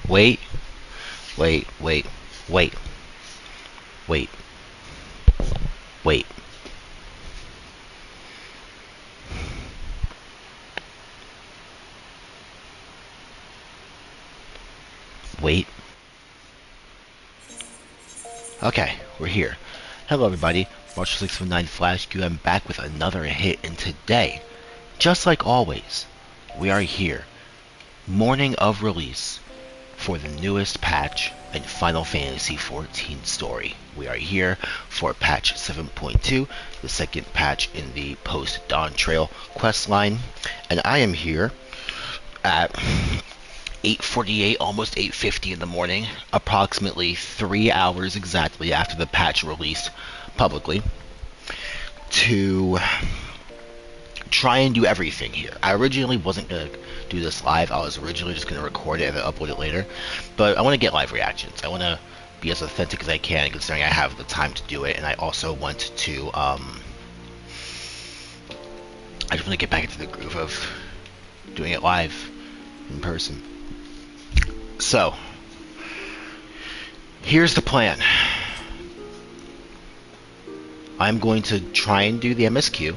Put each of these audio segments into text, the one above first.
Wait, wait, wait, wait, wait, wait. Wait. Okay, we're here. Hello everybody, Marshall 619 Flash Q. I'm back with another hit, and today, just like always, we are here, morning of release, for the newest patch in Final Fantasy XIV story. We are here for patch 7.2, the second patch in the post-Dawn Trail questline, and I am here at 8:48, almost 8:50 in the morning, approximately 3 hours exactly after the patch released publicly, to try and do everything here. I originally wasn't going to do this live. I was originally just going to record it and then upload it later. But I want to get live reactions. I want to be as authentic as I can, considering I have the time to do it. And I also want to, I just want to get back into the groove of doing it live in person. So, here's the plan. I'm going to try and do the MSQ,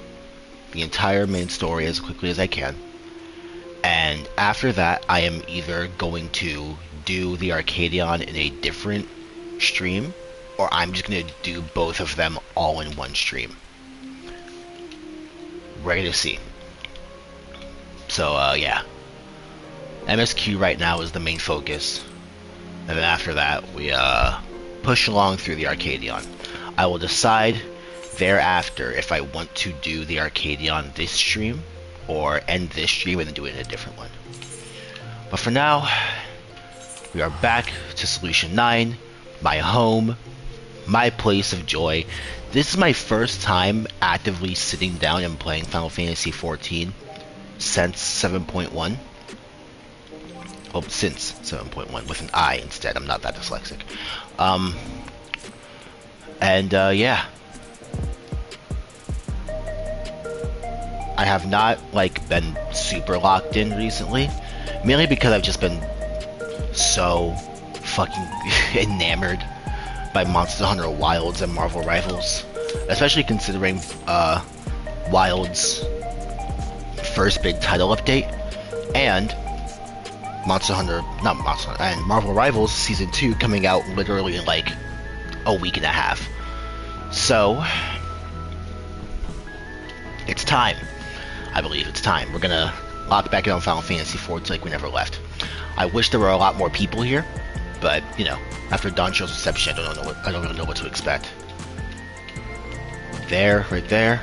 the entire main story, as quickly as I can. And after that, I am either going to do the Arcadion in a different stream, or I'm just going to do both of them all in one stream. We're going to see. So, yeah. MSQ right now is the main focus. And then after that, we push along through the Arcadion. I will decide thereafter if I want to do the Arcadion this stream, or end this stream and then do it in a different one. But for now, we are back to Solution 9, my home, my place of joy. This is my first time actively sitting down and playing Final Fantasy XIV since 7.1. Well, since 7.1, with an I instead. I'm not that dyslexic. Yeah. I have not, been super locked in recently. Mainly because I've just been so fucking enamored by Monster Hunter Wilds and Marvel Rivals. Especially considering, Wilds' first big title update. And and Marvel Rivals Season 2 coming out literally in a week and a half. So, it's time. I believe it's time. We're gonna lock back in on Final Fantasy XIV like we never left. I wish there were a lot more people here, but, you know, after Dawn Trail's reception, I don't really know what to expect. There, right there,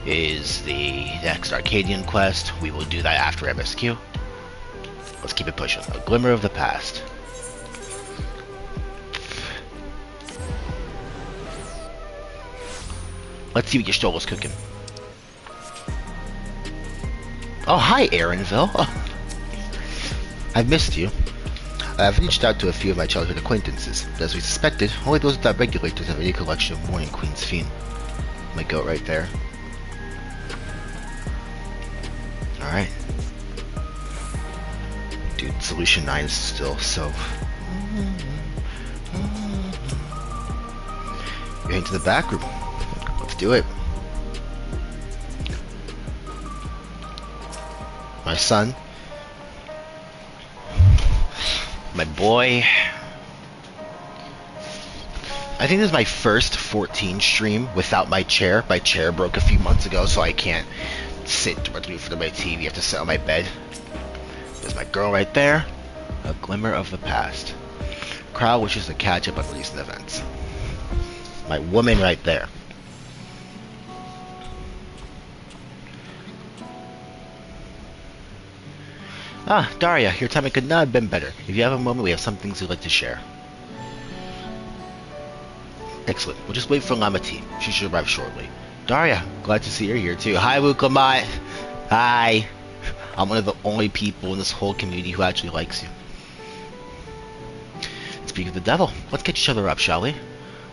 is the next Arcadian quest. We will do that after MSQ. Let's keep it pushing. A glimmer of the past. Let's see what your stole is cooking. Oh, hi, Aaronville. Oh. I've missed you. I've reached out to a few of my childhood acquaintances. As we suspected, only those without regulators have any collection of Morning Queen's Fiend. My goat right there. Alright. Dude, Solution 9 is still so... You're into the back room. Let's do it. My son. My boy. I think this is my first 14 stream without my chair. My chair broke a few months ago, so I can't sit directly in front of my TV. I have to sit on my bed. There's my girl right there. A glimmer of the past. Crowd wishes to catch up on recent events. My woman right there. Ah, Daria, your timing could not have been better. If you have a moment, we have some things we'd like to share. Excellent. We'll just wait for Lama T. She should arrive shortly. Daria, glad to see you're here too. Hi, Wuklamat. Hi. I'm one of the only people in this whole community who actually likes you. Speak of the devil, let's get each other up, shall we?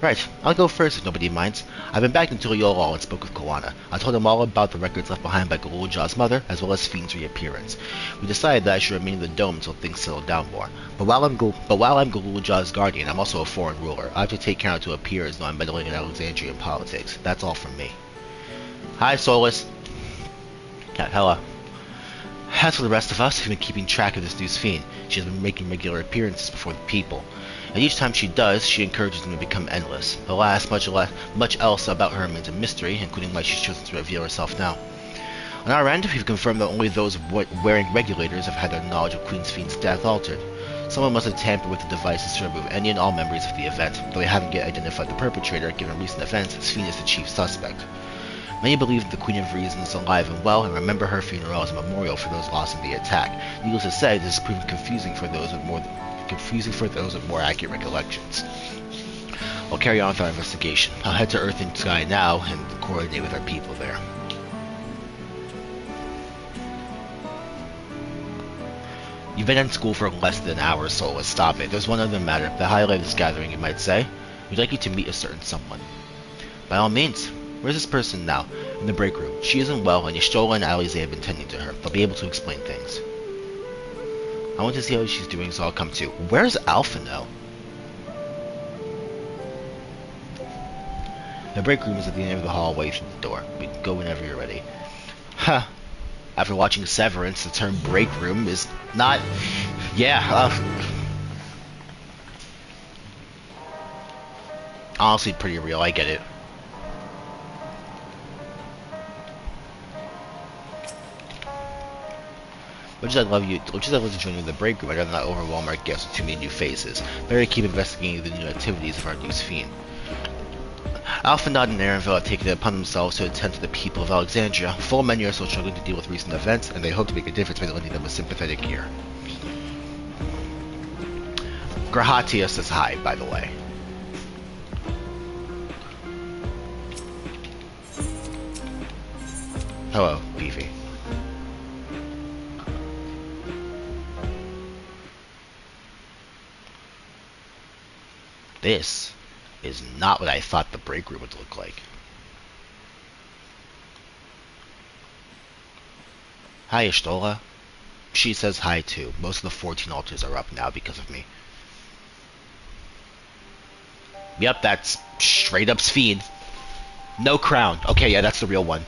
Right, I'll go first if nobody minds. I've been back into Yolol and spoke with Koana. I told him all about the records left behind by Galulja's mother, as well as Fiend's reappearance. We decided that I should remain in the dome until things settle down more. But while I'm Galulja's guardian, I'm also a foreign ruler. I have to take care not to appear as though I'm meddling in Alexandrian politics. That's all from me. Hi, Solus. Hello. As for the rest of us, we've been keeping track of this new Fiend. She has been making regular appearances before the people. And each time she does, she encourages them to become endless. Alas, much else about her remains a mystery, including why she's chosen to reveal herself now. On our end, we've confirmed that only those wearing regulators have had their knowledge of Queen Fiend's death altered. Someone must have tampered with the devices to remove any and all memories of the event, though they haven't yet identified the perpetrator. Given recent events, Fiend is the chief suspect. Many believe that the Queen of Reason is alive and well, and remember her funeral as a memorial for those lost in the attack. Needless to say, this has proven confusing for those with more accurate recollections. I'll carry on with our investigation. I'll head to Earth and Sky now and coordinate with our people there. You've been in school for less than an hour, Solus. Stop it. There's one other matter. The highlight of this gathering, you might say. We'd like you to meet a certain someone. By all means. Where's this person now? In the break room. She isn't well, and Y'shtola and Alize have been tending to her. They'll be able to explain things. I want to see how she's doing, so I'll come too. Where's Alpha now? The break room is at the end of the hallway from the door. We can go whenever you're ready. Huh. After watching Severance, the term break room is not... Yeah, honestly pretty real, I get it. Which I'd love to join you in the break room. I'd rather not overwhelm our guests with too many new faces. Better keep investigating the new activities of our new Fiend. Alphanod and Aaronville have taken it upon themselves to attend to the people of Alexandria. Full many are still struggling to deal with recent events, and they hope to make a difference by lending them a sympathetic ear. Grahatia says hi, by the way. Hello, Beefy. This is not what I thought the break room would look like. Hi, Y'shtola. She says hi too. Most of the 14 altars are up now because of me. Yep, that's straight up Fiend. No crown. Okay, yeah, that's the real one.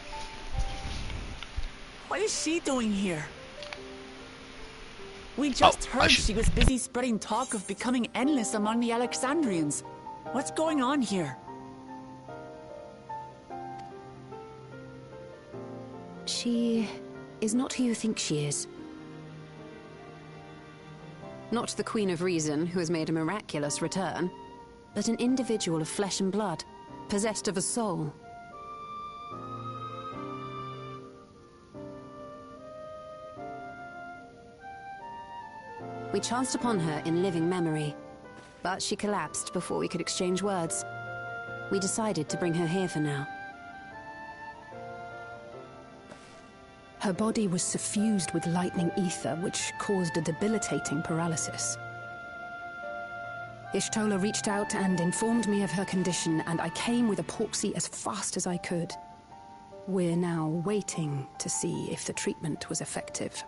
What is she doing here? We just heard she was busy spreading talk of becoming endless among the Alexandrians. What's going on here? She is not who you think she is. Not the Queen of Reason, who has made a miraculous return, but an individual of flesh and blood, possessed of a soul. We chanced upon her in living memory, but she collapsed before we could exchange words. We decided to bring her here for now. Her body was suffused with lightning ether, which caused a debilitating paralysis. Y'shtola reached out and informed me of her condition, and I came with a porksy as fast as I could. We're now waiting to see if the treatment was effective.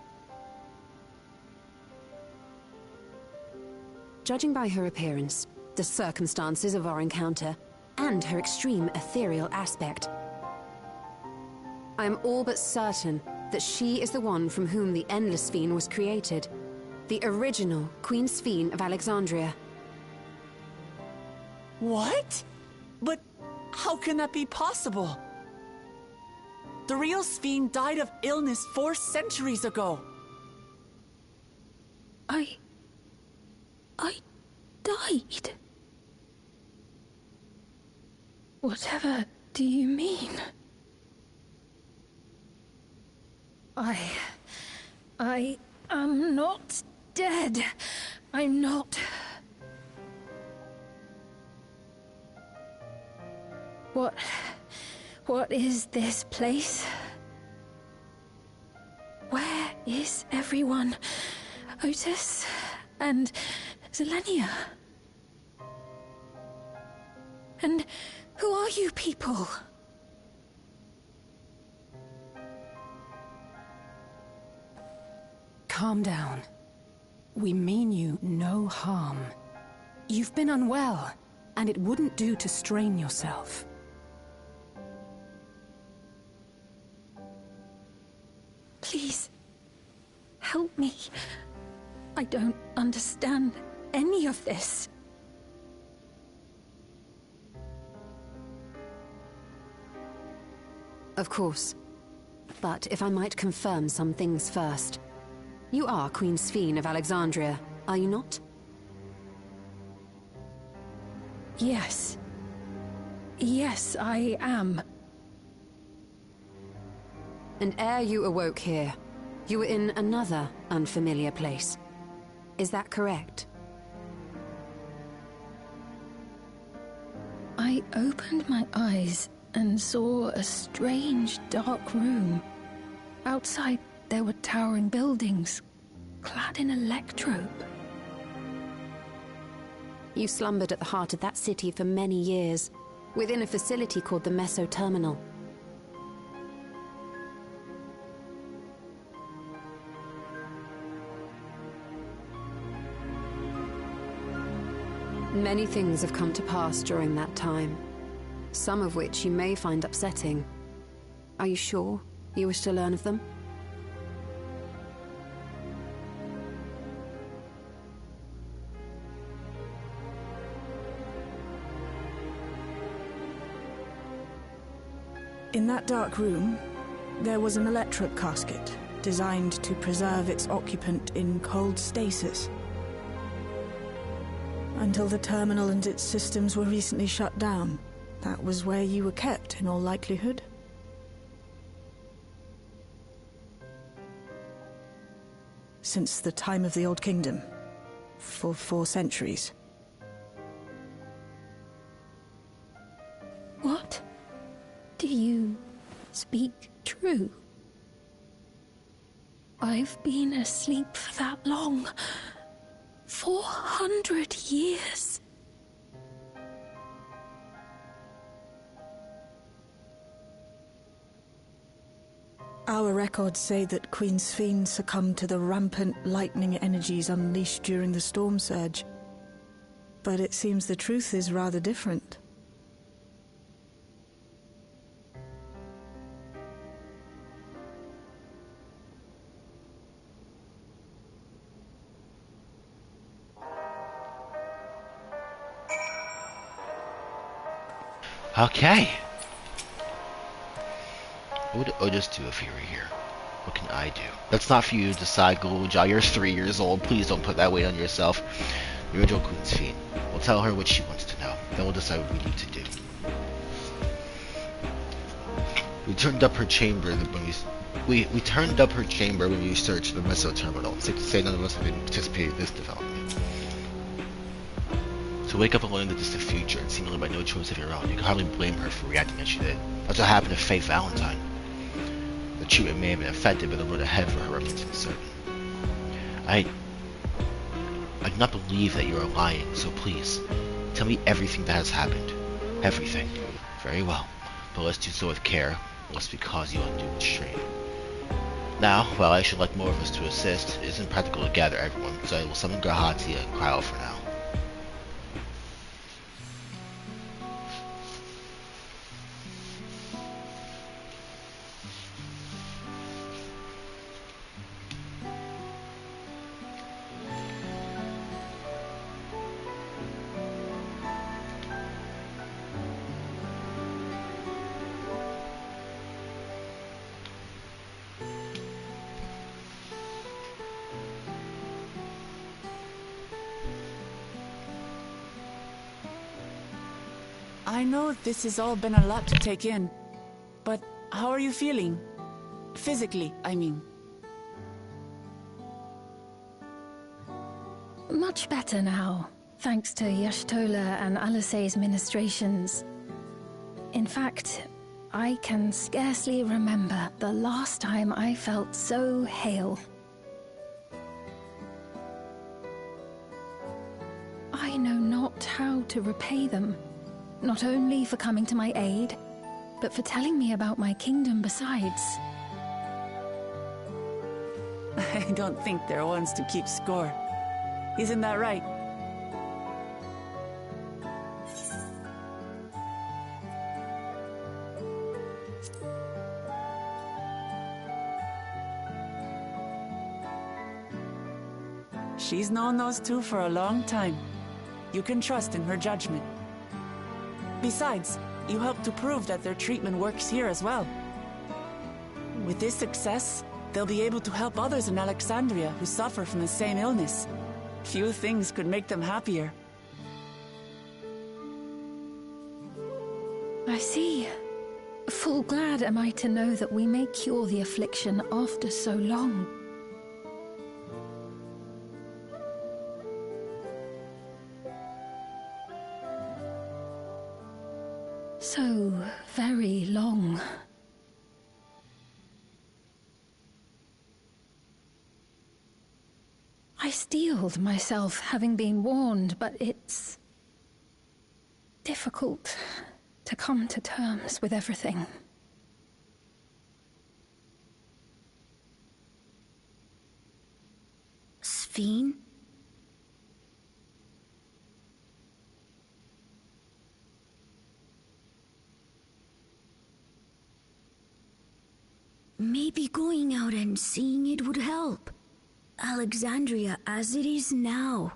Judging by her appearance, the circumstances of our encounter, and her extreme ethereal aspect, I am all but certain that she is the one from whom the Endless Fiend was created. The original Queen Fiend of Alexandria. What? But how can that be possible? The real Fiend died of illness 4 centuries ago. I died? Whatever do you mean? I am not dead. I'm not. What is this place? Where is everyone? Otis and Zelenia? And who are you people? Calm down. We mean you no harm. You've been unwell, and it wouldn't do to strain yourself. Please, help me. I don't understand any of this. Of course. But if I might confirm some things first. You are Queen Sphene of Alexandria, are you not? Yes. Yes, I am. And ere you awoke here, you were in another unfamiliar place. Is that correct? I opened my eyes and saw a strange, dark room. Outside, there were towering buildings, clad in electrope. You slumbered at the heart of that city for many years, within a facility called the Meso Terminal. Many things have come to pass during that time, some of which you may find upsetting. Are you sure you wish to learn of them? In that dark room, there was an electric casket designed to preserve its occupant in cold stasis. Until the terminal and its systems were recently shut down, that was where you were kept in all likelihood. Since the time of the Old Kingdom, for 4 centuries. What? Do you speak true? I've been asleep for that long. 400 years. Our records say that Queen Sphene succumbed to the rampant lightning energies unleashed during the storm surge. But it seems the truth is rather different. Okay. What would Otis do if he were here? What can I do? That's not for you to decide, Gulujah. You're 3 years old. Please don't put that weight on yourself. You're Queen Sphene. We'll tell her what she wants to know. Then we'll decide what we need to do. We turned up her chamber when we turned up her chamber when we searched the Meso Terminal. It's safe to say none of us have anticipated this development. To wake up alone in the distant future and seemingly by no choice of your own, you can hardly blame her for reacting as she did. That's what happened to Faith Valentine. The treatment may have been effective, but the road ahead for her remains uncertain. I do not believe that you are lying, so please, tell me everything that has happened. Everything. Very well, but let's do so with care, lest we cause you undue strain. Now, while I should like more of us to assist, it isn't practical to gather everyone, so I will summon Grahati and cry out for now. I know this has all been a lot to take in, but how are you feeling? Physically, I mean. Much better now, thanks to Y'shtola and Alisei's ministrations. In fact, I can scarcely remember the last time I felt so hale. I know not how to repay them. not only for coming to my aid, but for telling me about my kingdom besides. I don't think they're ones to keep score. Isn't that right? She's known those two for a long time. You can trust in her judgment. Besides, you helped to prove that their treatment works here as well. With this success, they'll be able to help others in Alexandria who suffer from the same illness. Few things could make them happier. I see. Full glad am I to know that we may cure the affliction after so long. So very long. I steeled myself, having been warned, but it's difficult to come to terms with everything. Sphene? Maybe going out and seeing it would help. Alexandria as it is now.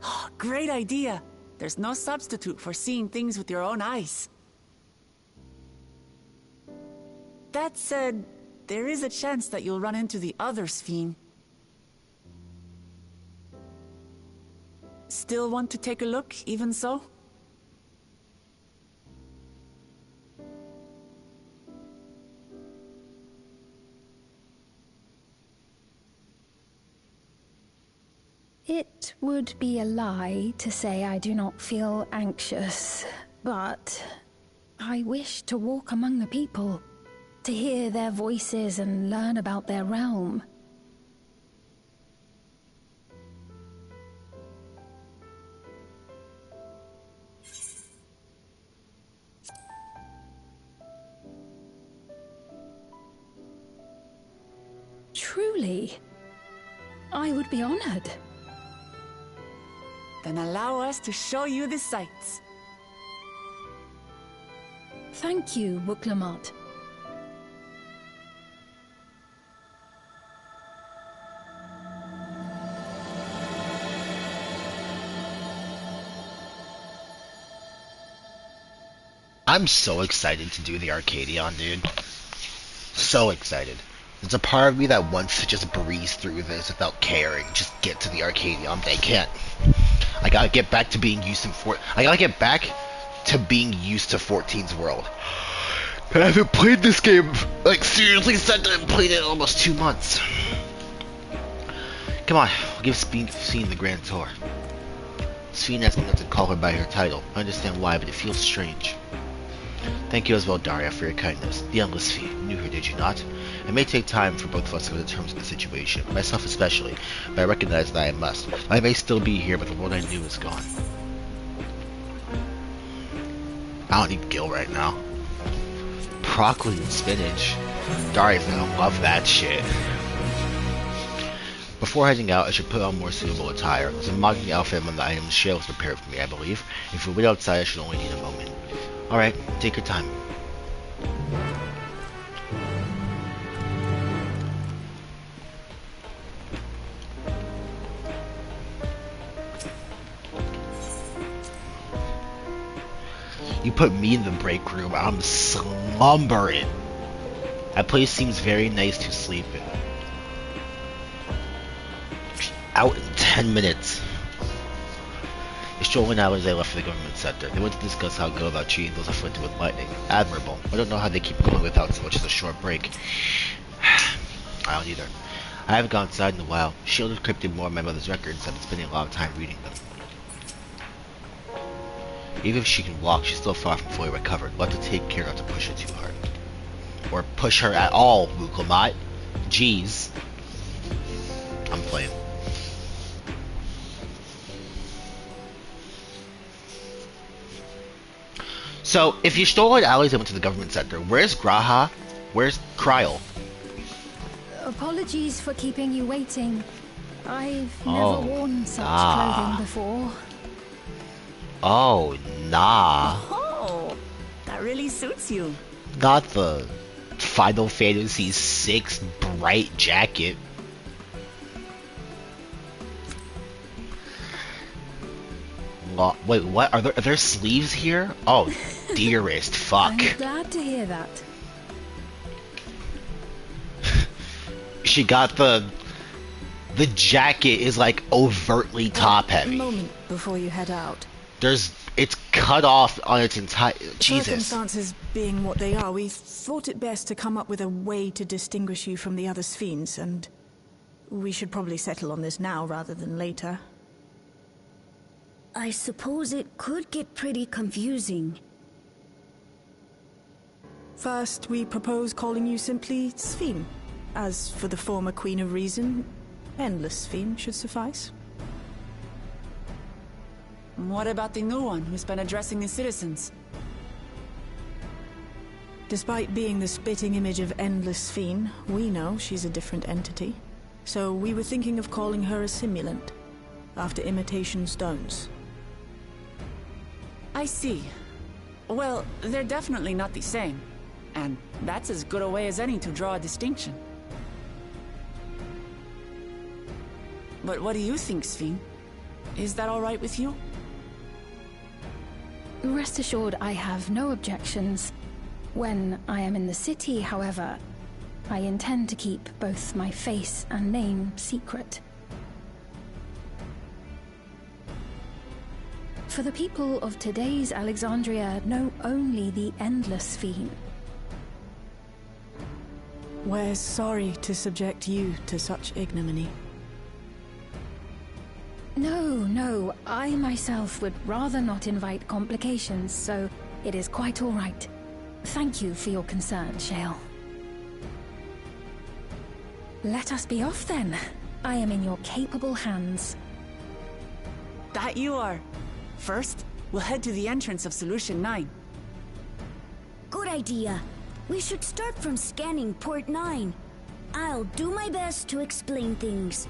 Oh, great idea! There's no substitute for seeing things with your own eyes. That said, there is a chance that you'll run into the other Sphene. Still want to take a look, even so? It would be a lie to say I do not feel anxious, but I wish to walk among the people, to hear their voices and learn about their realm. Truly, I would be honored. Then allow us to show you the sights. Thank you, Wuklamat. I'm so excited to do the Arcadion, dude. So excited. There's a part of me that wants to just breeze through this without caring. Just get to the Arcadion, but I can't. I gotta get back to being used to I gotta get back to being used to 14's world. I haven't played this game, like seriously said I haven't played it in almost 2 months. Come on, we'll give Sphene the grand tour. Sphene asked me not to call her by her title. I understand why, but it feels strange. Thank you as well, Daria, for your kindness. The endless Sphene. You knew her, did you not? It may take time for both of us to come to terms with the situation, myself especially, but I recognize that I must. I may still be here, but the world I knew is gone. I don't need Gil right now. Broccoli and spinach. Daria's gonna love that shit. Before heading out, I should put on more suitable attire. There's a modeling outfit among the items Shale has prepared for me, I believe. If we wait outside, I should only need a moment. Alright, take your time. You put me in the break room, I'm slumbering. That place seems very nice to sleep in. Out in 10 minutes. The strolling hours they left for the government sector. They went to discuss how to go about treating those afflicted with lightning. Admirable. I don't know how they keep going without so much as a short break. I don't either. I haven't gone outside in a while. Shield encrypted more of my mother's records. I've been spending a lot of time reading them. Even if she can walk, she's still far from fully recovered. We'll have to take care not to push her too hard. Or push her at all, Wuklamat. Jeez. I'm playing. So, if you stole allies and went to the government center, where's Graha? Where's Kryl? Apologies for keeping you waiting. I've Oh, never worn such nah. clothing before. Oh, nah. Oh, that really suits you. Not the Final Fantasy VI bright jacket. Wait, what? Are there sleeves here? Oh, dearest, fuck. I'm glad to hear that. She got the jacket is like overtly top A heavy. moment before you head out. It's cut off on its entire. Jesus. Circumstances being what they are, we thought it best to come up with a way to distinguish you from the other Sphenes, and we should probably settle on this now rather than later. I suppose it could get pretty confusing. First, we propose calling you simply Sphene. As for the former Queen of Reason, Endless Sphene should suffice. What about the new one who's been addressing the citizens? Despite being the spitting image of Endless Sphene, we know she's a different entity. So we were thinking of calling her a simulant, after imitation stones. I see. Well, they're definitely not the same. And that's as good a way as any to draw a distinction. But what do you think, Sphene? Is that all right with you? Rest assured, I have no objections. When I am in the city, however, I intend to keep both my face and name secret. For the people of today's Alexandria know only the Endless Sphene. We're sorry to subject you to such ignominy. No, I myself would rather not invite complications, so it is quite all right. Thank you for your concern, Shale. Let us be off then. I am in your capable hands. That you are. First, we'll head to the entrance of Solution 9. Good idea. We should start from scanning Port 9. I'll do my best to explain things.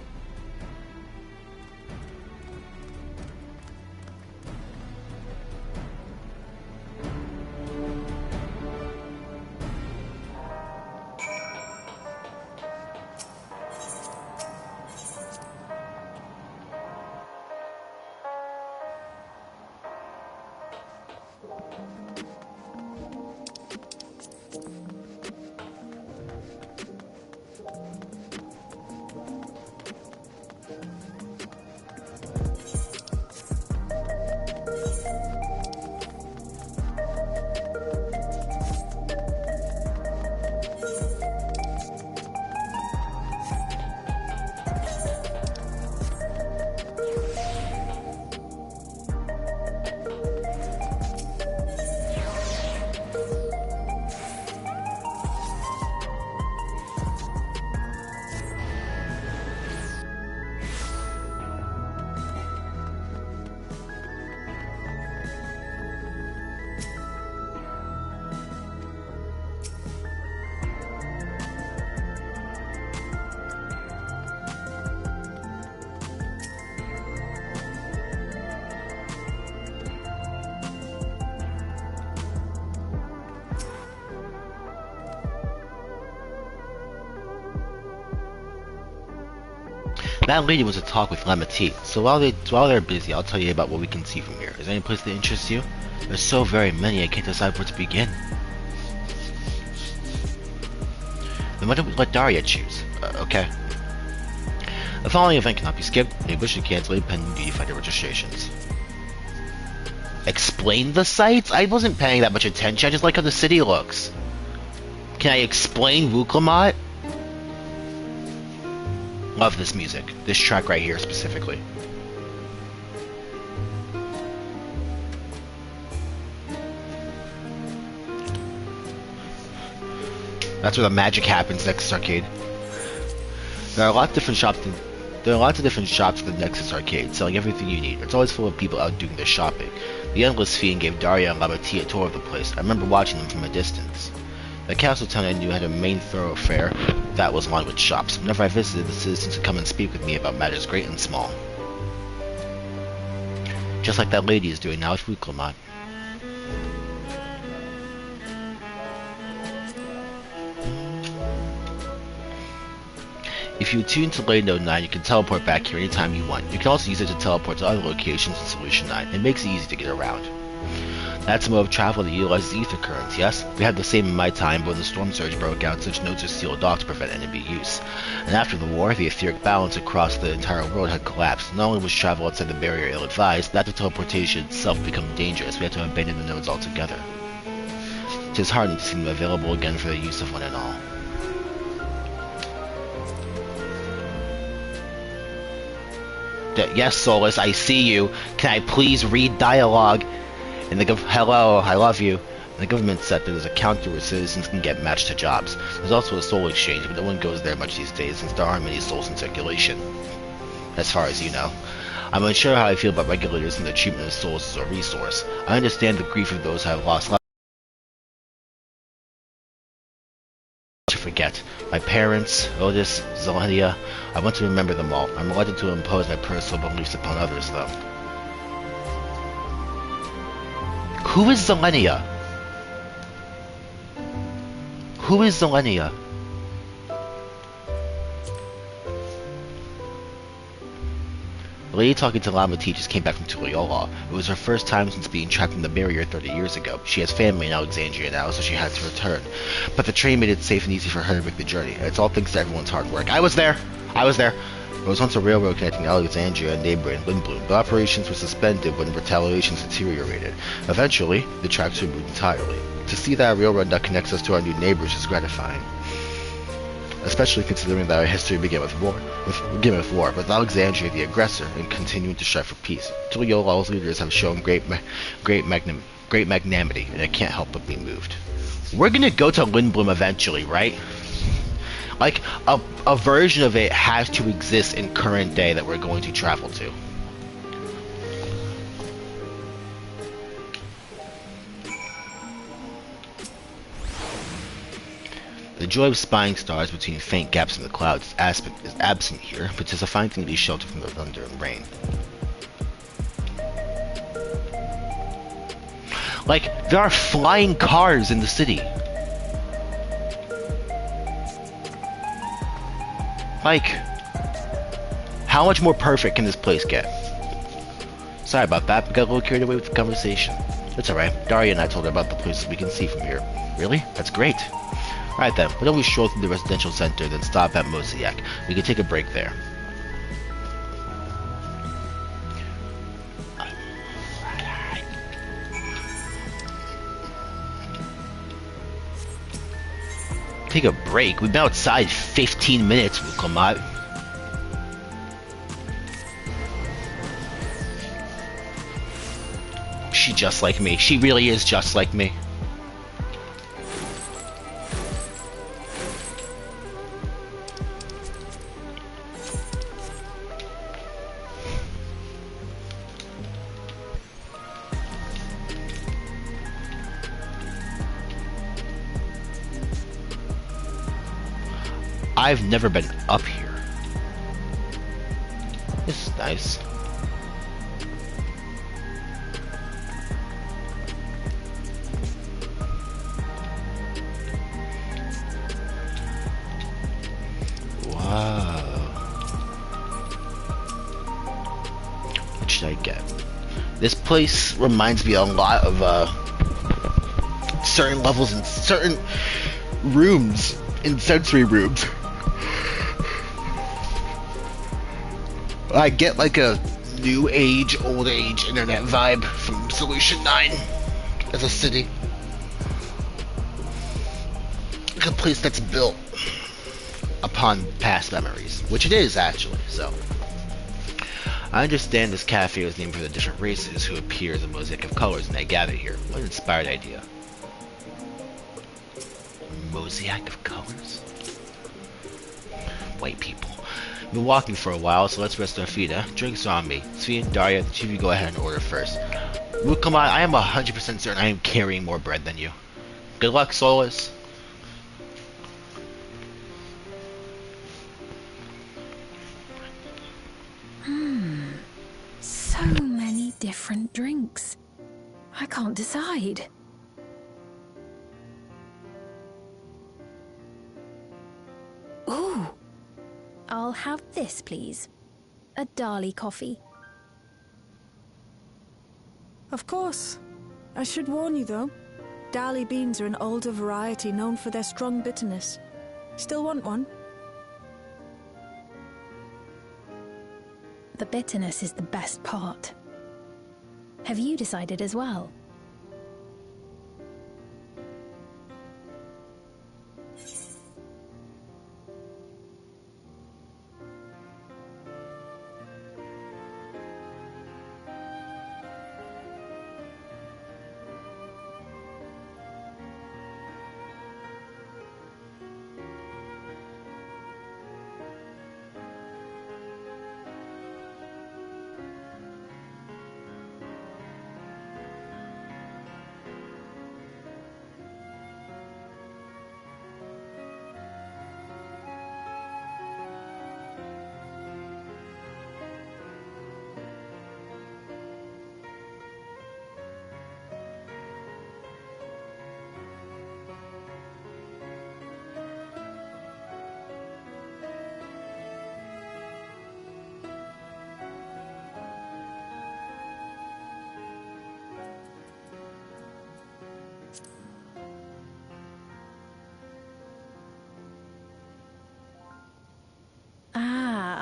That lady was a talk with Lemati, so while they're busy, I'll tell you about what we can see from here. Is there any place that interests you? There's so very many, I can't decide where to begin. Then why don't we let Daria choose? Okay. The following event cannot be skipped. They wish to cancel it pending duty fighter registrations. Explain the sites? I wasn't paying that much attention, I just like how the city looks. Can I explain Wuklamat? Love this music. This track right here specifically. That's where the magic happens next arcade. There are a lot of different shops There are lots of different shops at the Nexus Arcade, selling everything you need. It's always full of people out doing their shopping. The Endless Fiend gave Daria and Lamati a tour of the place. I remember watching them from a distance. The castle town I knew had a main thoroughfare that was lined with shops. Whenever I visited, the citizens would come and speak with me about matters great and small. Just like that lady is doing now with Wuklamat. If you tune to Lane 09, you can teleport back here anytime you want. You can also use it to teleport to other locations in Solution 9. It makes it easy to get around. That's a mode of travel that utilizes ether currents, yes? We had the same in my time, but when the storm surge broke out, such nodes were sealed off to prevent enemy use. And after the war, the etheric balance across the entire world had collapsed. Not only was travel outside the barrier ill-advised, but after teleportation itself became dangerous. We had to abandon the nodes altogether. It is heartening to see them available again for the use of one and all. Yes, Solus, I see you. Can I please read dialogue? And hello, I love you. In the government sector, there's a counter where citizens can get matched to jobs. There's also a soul exchange, but no one goes there much these days since there aren't many souls in circulation. As far as you know. I'm unsure how I feel about regulators and the treatment of souls as a resource. I understand the grief of those who have lost lives. To forget. My parents, Otis, Zelenia, I want to remember them all. I'm reluctant to impose my personal beliefs upon others, though. Who is Zelenia? Who is Zelenia? The lady talking to Lamati just came back from Tuloyola. It was her first time since being trapped in the barrier 30 years ago. She has family in Alexandria now, so she had to return. But the train made it safe and easy for her to make the journey. And it's all thanks to everyone's hard work. I was there! There was once a railroad connecting Alexandria and neighboring Lindblom, but operations were suspended when retaliations deteriorated. Eventually, the tracks were moved entirely. To see that a railroad that connects us to our new neighbors is gratifying. Especially considering that our history began with war, with Alexandria the aggressor and continuing to strive for peace. Tuloyola's leaders have shown great magnanimity, and I can't help but be moved. We're gonna go to Lindblom eventually, right? Like, a version of it has to exist in current day that we're going to travel to. The joy of spying stars between faint gaps in the clouds is absent here, but it's a fine thing to be sheltered from the thunder and rain. Like, there are flying cars in the city. Like, how much more perfect can this place get? Sorry about that, we got a little carried away with the conversation. It's alright, Daria and I told her about the places we can see from here. Really? That's great. Alright then, why don't we stroll through the residential center, then stop at Mosaic. We can take a break there. Take a break? We've been outside 15 minutes, Wuklamat. She just like me. She really is just like me. I've never been up here. This is nice. Wow. What should I get? This place reminds me a lot of certain levels in certain rooms in sensory rooms. I get like a new age, old age internet vibe from Solution 9 as a city. Like a place that's built upon past memories, which it is actually, so. I understand this cafe was named for the different races who appear as a mosaic of colors and they gather here. What an inspired idea. Mosaic of colors? White people. Been walking for a while, so let's rest our feet, eh? Drinks on me. Svi, Daria, the two of you go ahead and order first. Well, come on, I am 100% certain I am carrying more bread than you. Good luck, Solus. So many different drinks. I can't decide. Ooh. I'll have this, please. A Dali coffee. Of course. I should warn you, though. Dali beans are an older variety known for their strong bitterness. Still want one? The bitterness is the best part. Have you decided as well?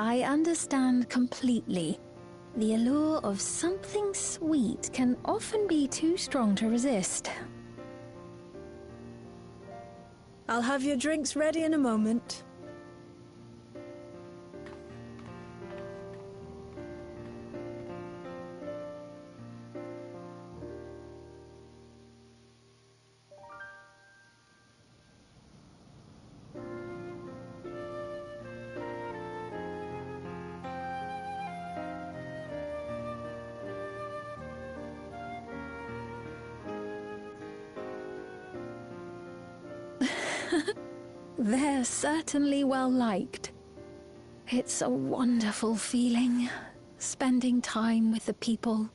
I understand completely. The allure of something sweet can often be too strong to resist. I'll have your drinks ready in a moment. They're certainly well liked. It's a wonderful feeling, spending time with the people.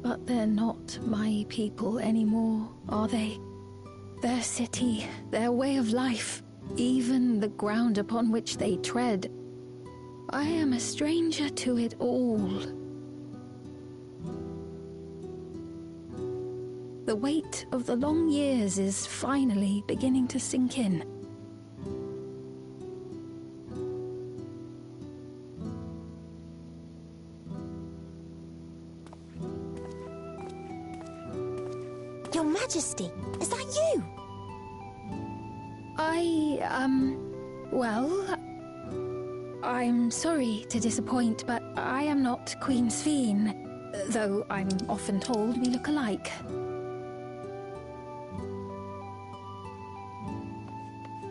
But they're not my people anymore, are they? Their city, their way of life, even the ground upon which they tread. I am a stranger to it all. The weight of the long years is finally beginning to sink in. Your Majesty, is that you? Well, I'm sorry to disappoint, but I am not Queen Sveen, though I'm often told we look alike.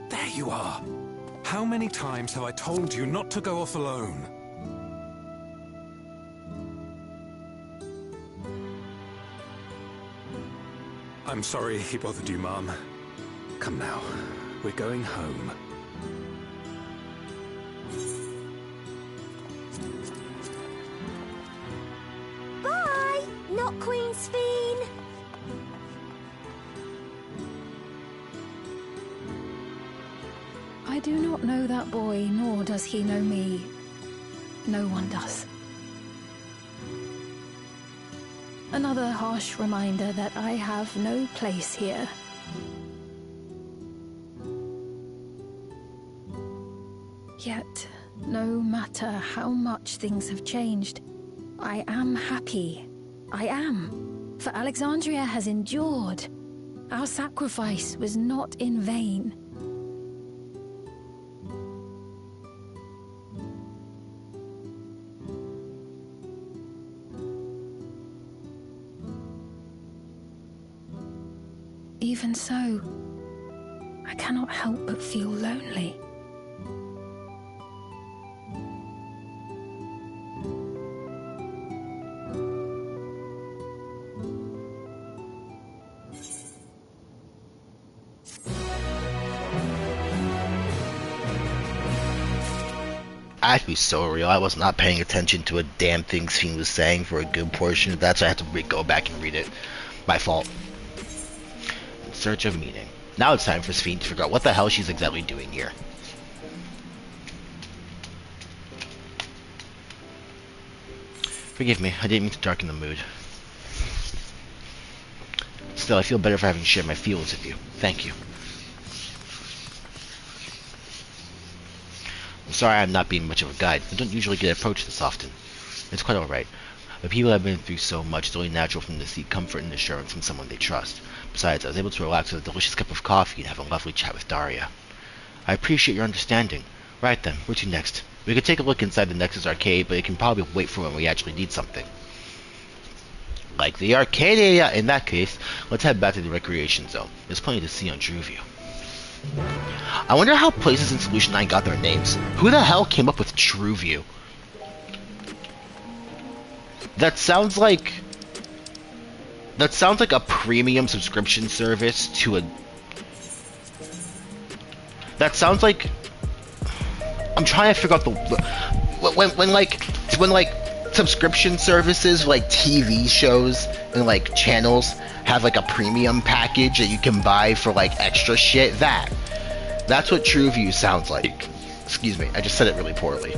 There you are. How many times have I told you not to go off alone? I'm sorry he bothered you, Mom. Come now, we're going home. Bye, not Queen Sveen. I do not know that boy, nor does he know me. No one does. Another harsh reminder that I have no place here. Yet, no matter how much things have changed, I am happy. I am. For Alexandria has endured. Our sacrifice was not in vain. Even so, I cannot help but feel lonely. I have to be so real. I was not paying attention to a damn thing Sphene was saying for a good portion of that, so I had to go back and read it. My fault. In search of meaning. Now it's time for Sphene to figure out what the hell she's exactly doing here. Forgive me, I didn't mean to darken the mood. Still, I feel better for having shared my feelings with you. Thank you. I'm sorry I'm not being much of a guide. I don't usually get approached this often. It's quite alright. But people have been through so much, it's only natural for them to seek comfort and assurance from someone they trust. Besides, I was able to relax with a delicious cup of coffee and have a lovely chat with Daria. I appreciate your understanding. Right then, where to next? We could take a look inside the Nexus arcade, but it can probably wait for when we actually need something. Like the arcade area! In that case, let's head back to the recreation zone. There's plenty to see on Druview. I wonder how places in Solution 9 got their names. Who the hell came up with Druview? That sounds like a premium subscription service to a... That sounds like... I'm trying to figure out the... When like subscription services like TV shows and like channels have like a premium package that you can buy for like extra shit, that's what Druview sounds like. Excuse me, I just said it really poorly.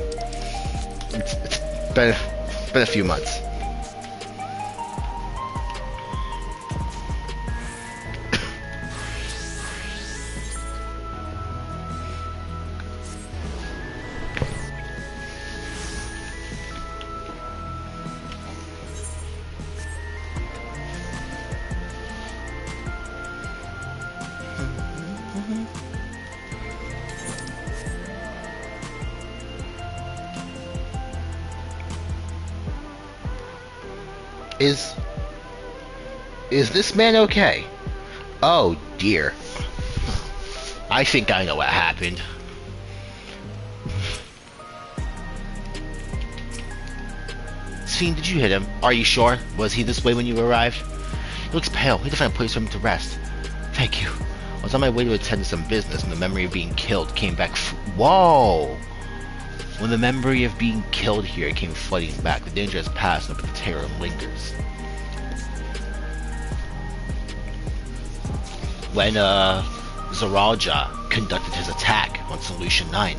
It's been a few months. Is this man okay? Oh dear. I think I know what happened. Sphene, did you hit him? Are you sure? Was he this way when you arrived? He looks pale. We need to find a place for him to rest. Thank you. I was on my way to attend to some business and the memory of being killed came back. Whoa! When the memory of being killed here came flooding back, the danger has passed, but the terror lingers. When Zaralja conducted his attack on Solution 9.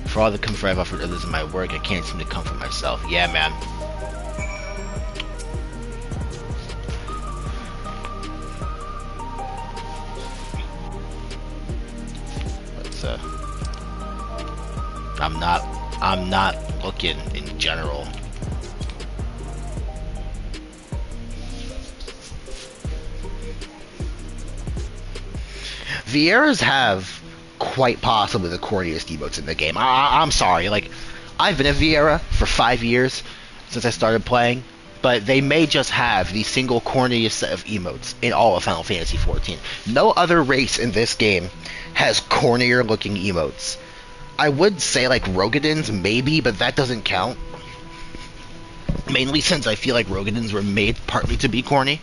For all the comfort I've offered others in my work, I can't seem to comfort myself. Yeah, man. But, I'm not looking in general. Vieira's have quite possibly the corniest emotes in the game. I'm sorry, like, I've been a Vieira for 5 years since I started playing, but they may just have the single corniest set of emotes in all of Final Fantasy XIV. No other race in this game has cornier looking emotes. I would say like Rogadins maybe, but that doesn't count. Mainly since I feel like Rogadins were made partly to be corny,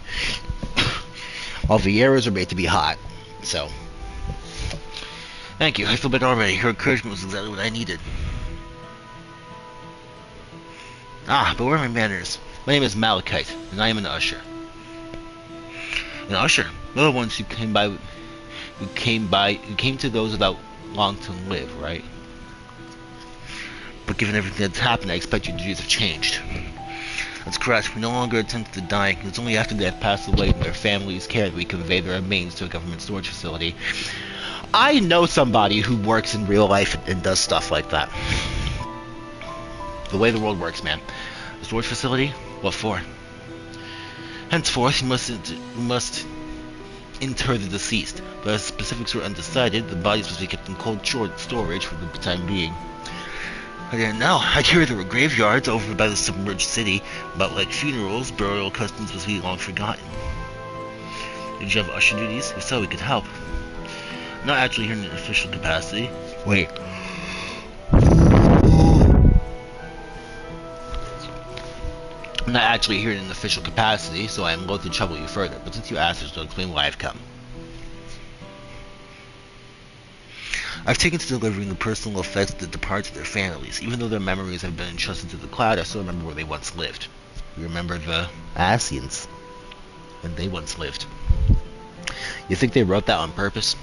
while Vieiras are made to be hot. So, thank you. I feel better already. Your encouragement was exactly what I needed. Ah, but where are my manners? My name is Malachite, and I am an usher. An usher? They're the ones who came to those without long to live, right? But given everything that's happened, I expect your duties have changed. That's correct. We no longer attend to the dying. It's only after they have passed away and their families care that we convey their remains to a government storage facility. I know somebody who works in real life and does stuff like that. The way the world works, man. The storage facility? What for? Henceforth, you must inter the deceased, but as specifics were undecided, the bodies must be kept in cold storage for the time being. I didn't know. I heard there were graveyards over by the submerged city, but like funerals, burial customs must be long forgotten. Did you have usher duties? If so, we could help. Not actually here in an official capacity. Wait. I'm not actually here in an official capacity, so I am loath to trouble you further, but since you asked, I'll explain why I've come. I've taken to delivering the personal effects of the departed to their families. Even though their memories have been entrusted to the cloud, I still remember where they once lived. We remember the Asians, and they once lived. You think they wrote that on purpose?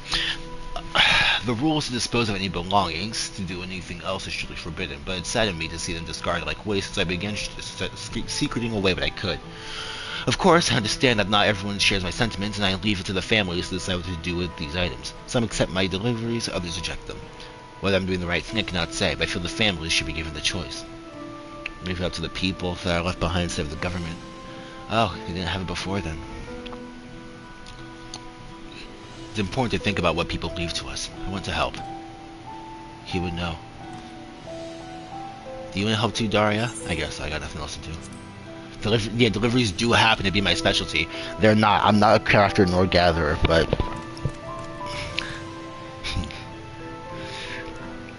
The rules to dispose of any belongings, to do anything else, is strictly forbidden, but it saddened me to see them discarded like waste since I began secreting away what I could. Of course, I understand that not everyone shares my sentiments, and I leave it to the families to decide what to do with these items. Some accept my deliveries, others reject them. Whether I'm doing the right thing, I cannot say, but I feel the families should be given the choice. Leave it up to the people that are left behind instead of the government. Oh, they didn't have it before then. It's important to think about what people leave to us. I want to help. He would know. Do you want to help too, Daria? I guess I got nothing else to do. Deliveries do happen to be my specialty. They're not. I'm not a crafter nor gatherer, but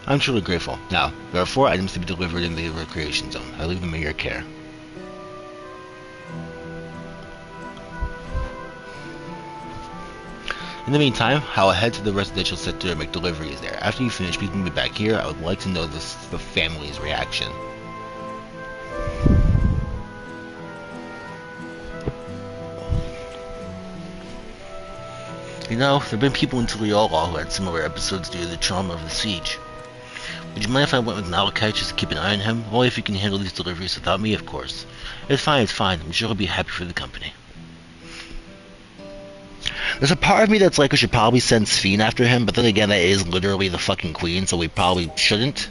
I'm truly grateful. Now, there are 4 items to be delivered in the recreation zone. I leave them in your care. In the meantime, I'll head to the residential sector and make deliveries there. After you finish meeting me back here, I would like to know the family's reaction. You know, there have been people in Tuliola who had similar episodes due to the trauma of the siege. Would you mind if I went with Malachi just to keep an eye on him? Only if you can handle these deliveries without me, of course. It's fine. I'm sure he'll be happy for the company. There's a part of me that's like we should probably send Sphene after him, but then again, that is literally the fucking queen, so we probably shouldn't.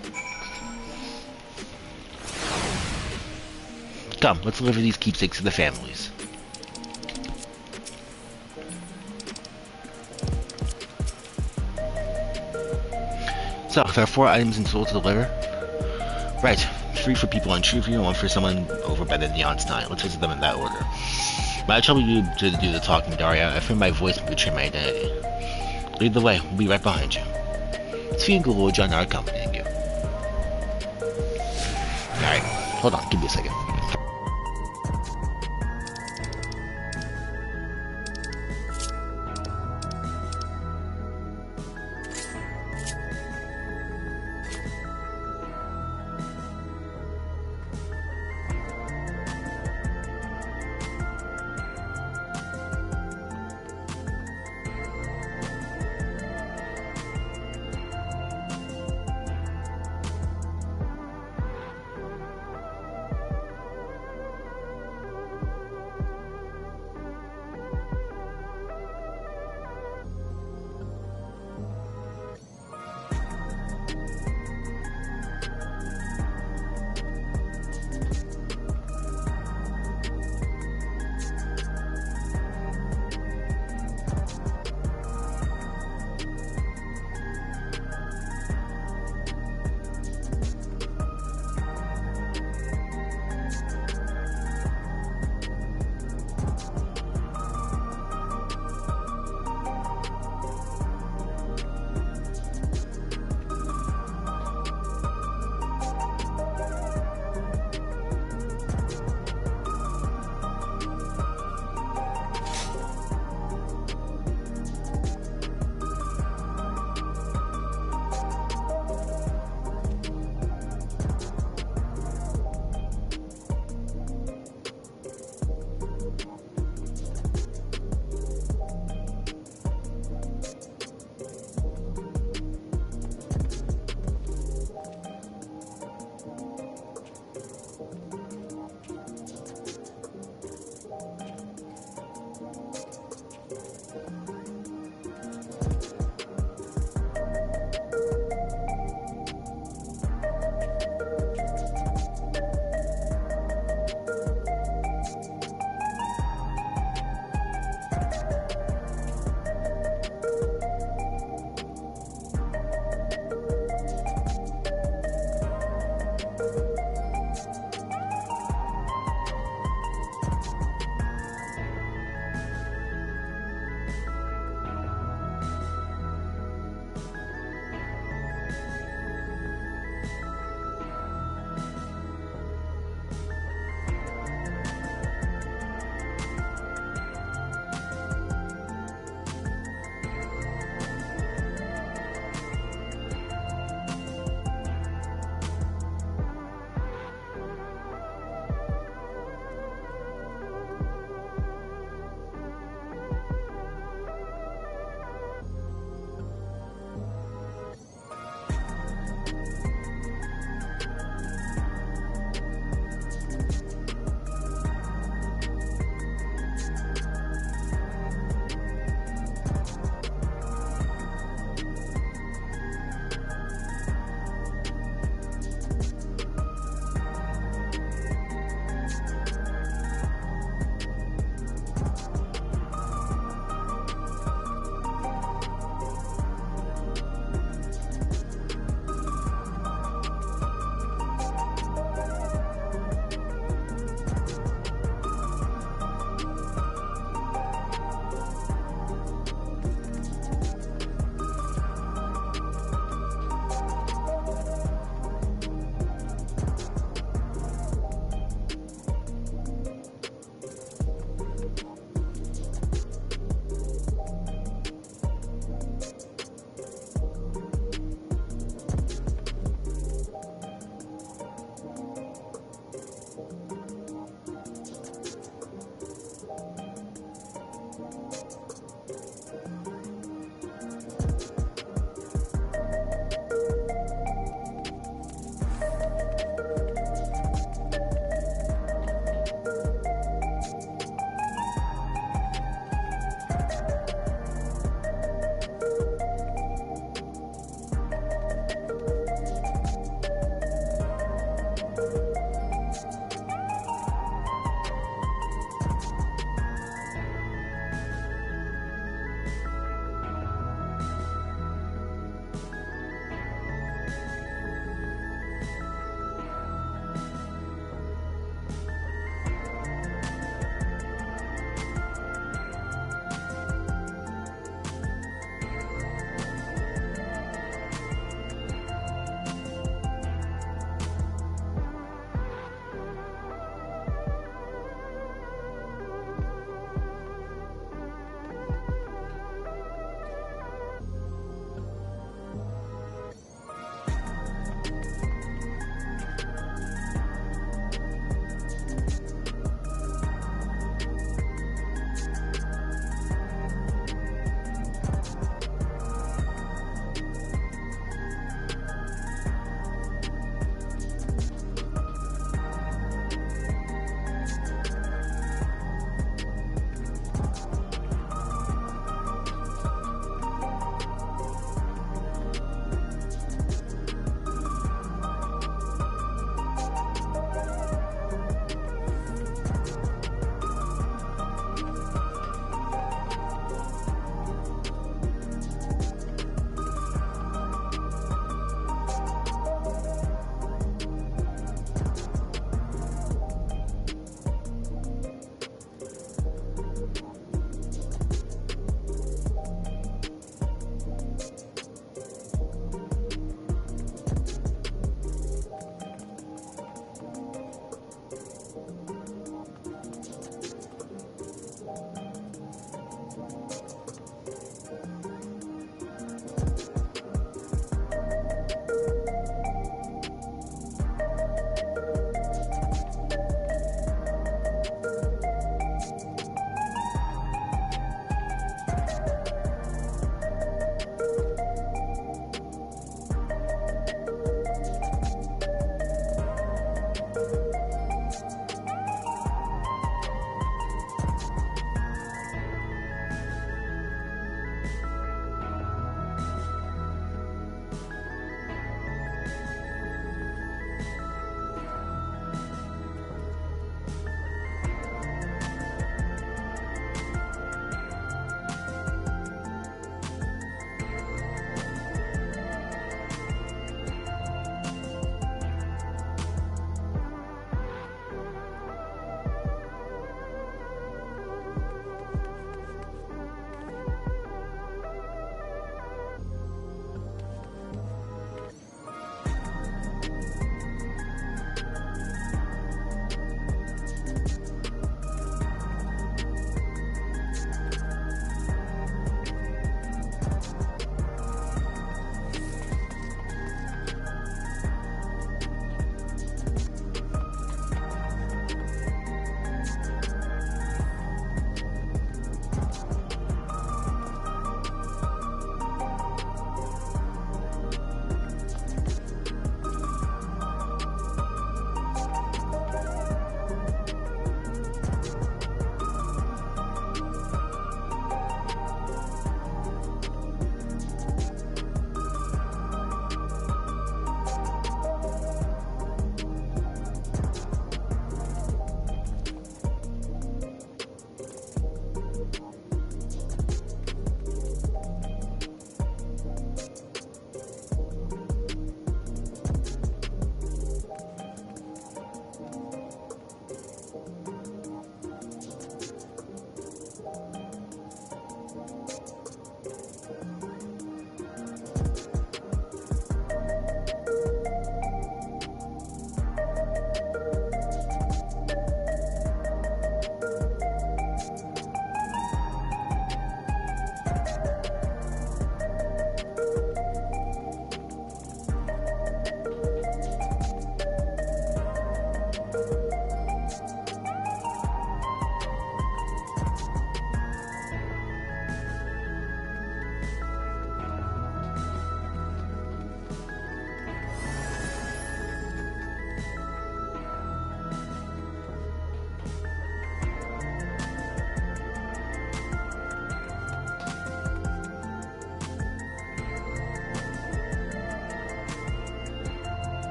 Come, let's deliver these keepsakes to the families. So, there are 4 items in total to deliver. Right, 3 for people on Treeview and 1 for someone over by the Neon Stein. Let's visit them in that order. But I trouble you to do the talking, Daria. I fear my voice will betray my identity. Lead the way, we'll be right behind you. Sphene Gulujan are accompanying you. Alright, hold on, give me a second.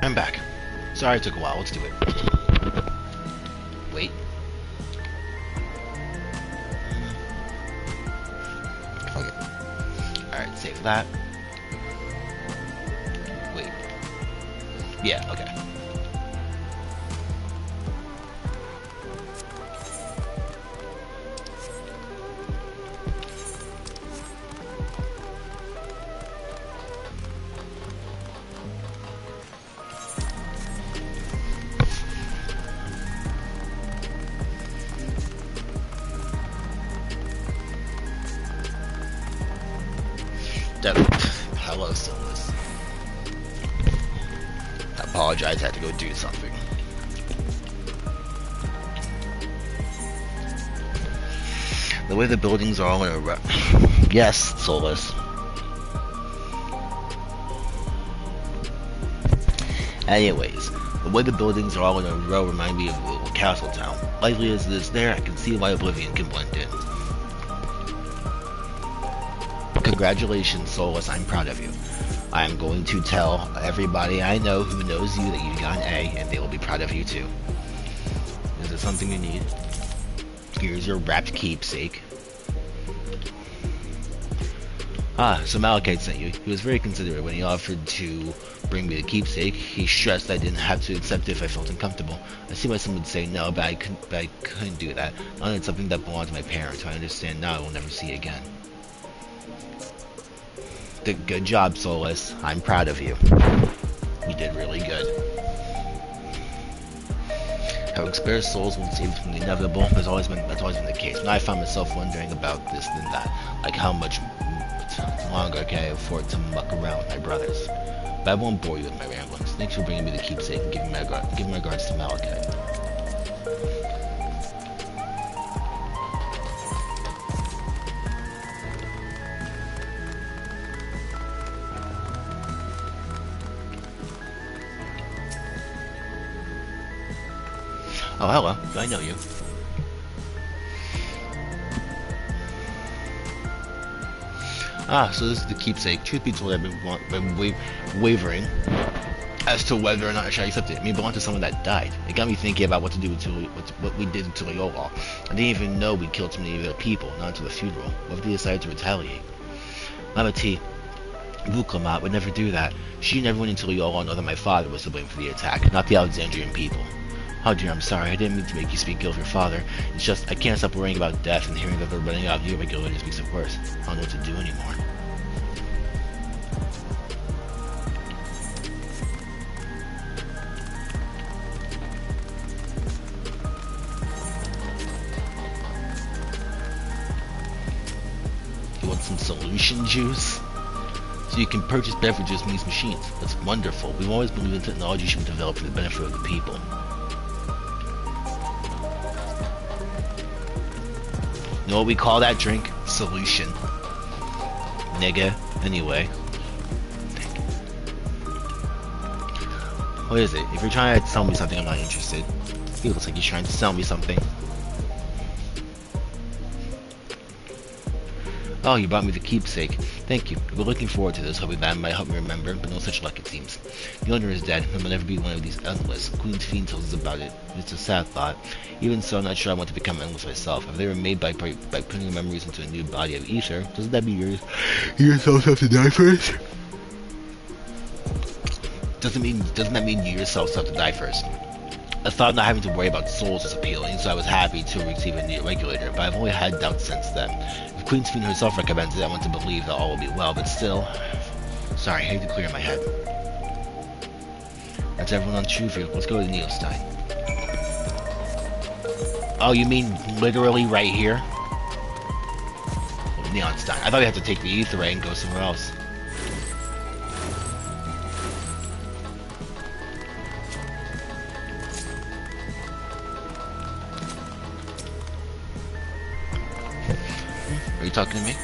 I'm back. Sorry it took a while. Let's do it. Wait. Fuck it. Alright, save that. Wait. Yeah, okay. Hello, Solus. I apologize, I had to go do something. The way the buildings are all in a row. Yes, Solus. Anyways, the way the buildings are all in a row remind me of a little castle town. Likely as it is there, I can see why Oblivion can blend in. Congratulations, Solus, I'm proud of you. I am going to tell everybody I know who knows you that you got an A, and they will be proud of you too. Is it something you need? Here's your wrapped keepsake. Ah, so Malachite sent you. He was very considerate when he offered to bring me the keepsake. He stressed I didn't have to accept it if I felt uncomfortable. I see why some would say no, but I couldn't do that. I wanted something that belonged to my parents, who I understand now I will never see again. Good job, Solus. I'm proud of you. You did really good. Having spare souls won't save from the inevitable. That's always been the case. Now I find myself wondering about this and that, like how much longer can I afford to muck around with my brothers. But I won't bore you with my ramblings. Thanks for bringing me the keepsake and giving my regards to Malachite. Oh, hello. I know you. Ah, so this is the keepsake. Truth be told, I've been wavering as to whether or not I should accept it. I mean, it belonged to someone that died. It got me thinking about what we did to Leola. I didn't even know we killed so many of their people, not until the funeral. What if they decided to retaliate? Mama T, Vuklamat would never do that. She never went into Leola and know that my father was to blame for the attack, not the Alexandrian people. Oh dear, I'm sorry. I didn't mean to make you speak ill of your father. It's just, I can't stop worrying about death, and hearing that they're running out of you regularly just makes it worse. I don't know what to do anymore. You want some solution juice? So you can purchase beverages from these machines. That's wonderful. We've always believed in technology should be developed for the benefit of the people. You know what we call that drink? Solution. Nigga. Anyway. What is it? If you're trying to tell me something, I'm not interested. It looks like you're trying to sell me something. Oh, you brought me the keepsake. Thank you. We're looking forward to this, hoping that might help me remember, but no such luck it seems. The owner is dead, and will never be one of these endless. Queen's Fiend tells us about it. It's a sad thought. Even so, I'm not sure I want to become endless myself. If they were made by putting memories into a new body of ether, doesn't that mean yourself have to die first? Doesn't that mean you yourself have to die first? I thought not having to worry about souls is appealing, so I was happy to receive a new regulator, but I've only had doubts since then. If Queen's Fiend herself recommends it, I want to believe that all will be well, but still... Sorry, I need to clear my head. That's everyone on Trueview. Let's go to Neostein. Oh, you mean literally right here? Oh, Neonstein. I thought we had to take the ether ray and go somewhere else. Are you talking to me?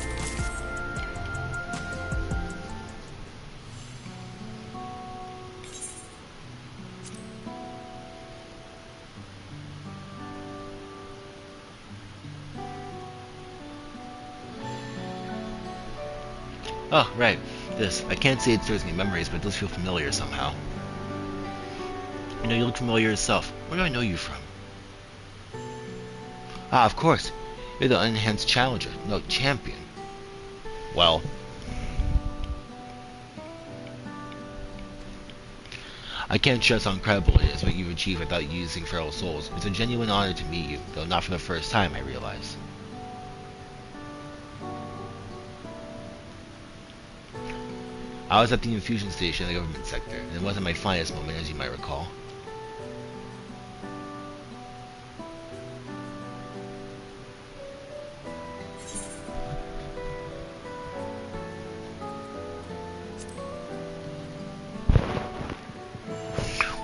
Oh, right. This. I can't say it stirs any memories, but it does feel familiar somehow. I know you look familiar yourself. Where do I know you from? Ah, of course. You're the unenhanced challenger. No, champion. Well, I can't stress how incredible it is what you've achieved without using feral souls. It's a genuine honor to meet you, though not for the first time, I realize. I was at the infusion station in the government sector, and it wasn't my finest moment, as you might recall.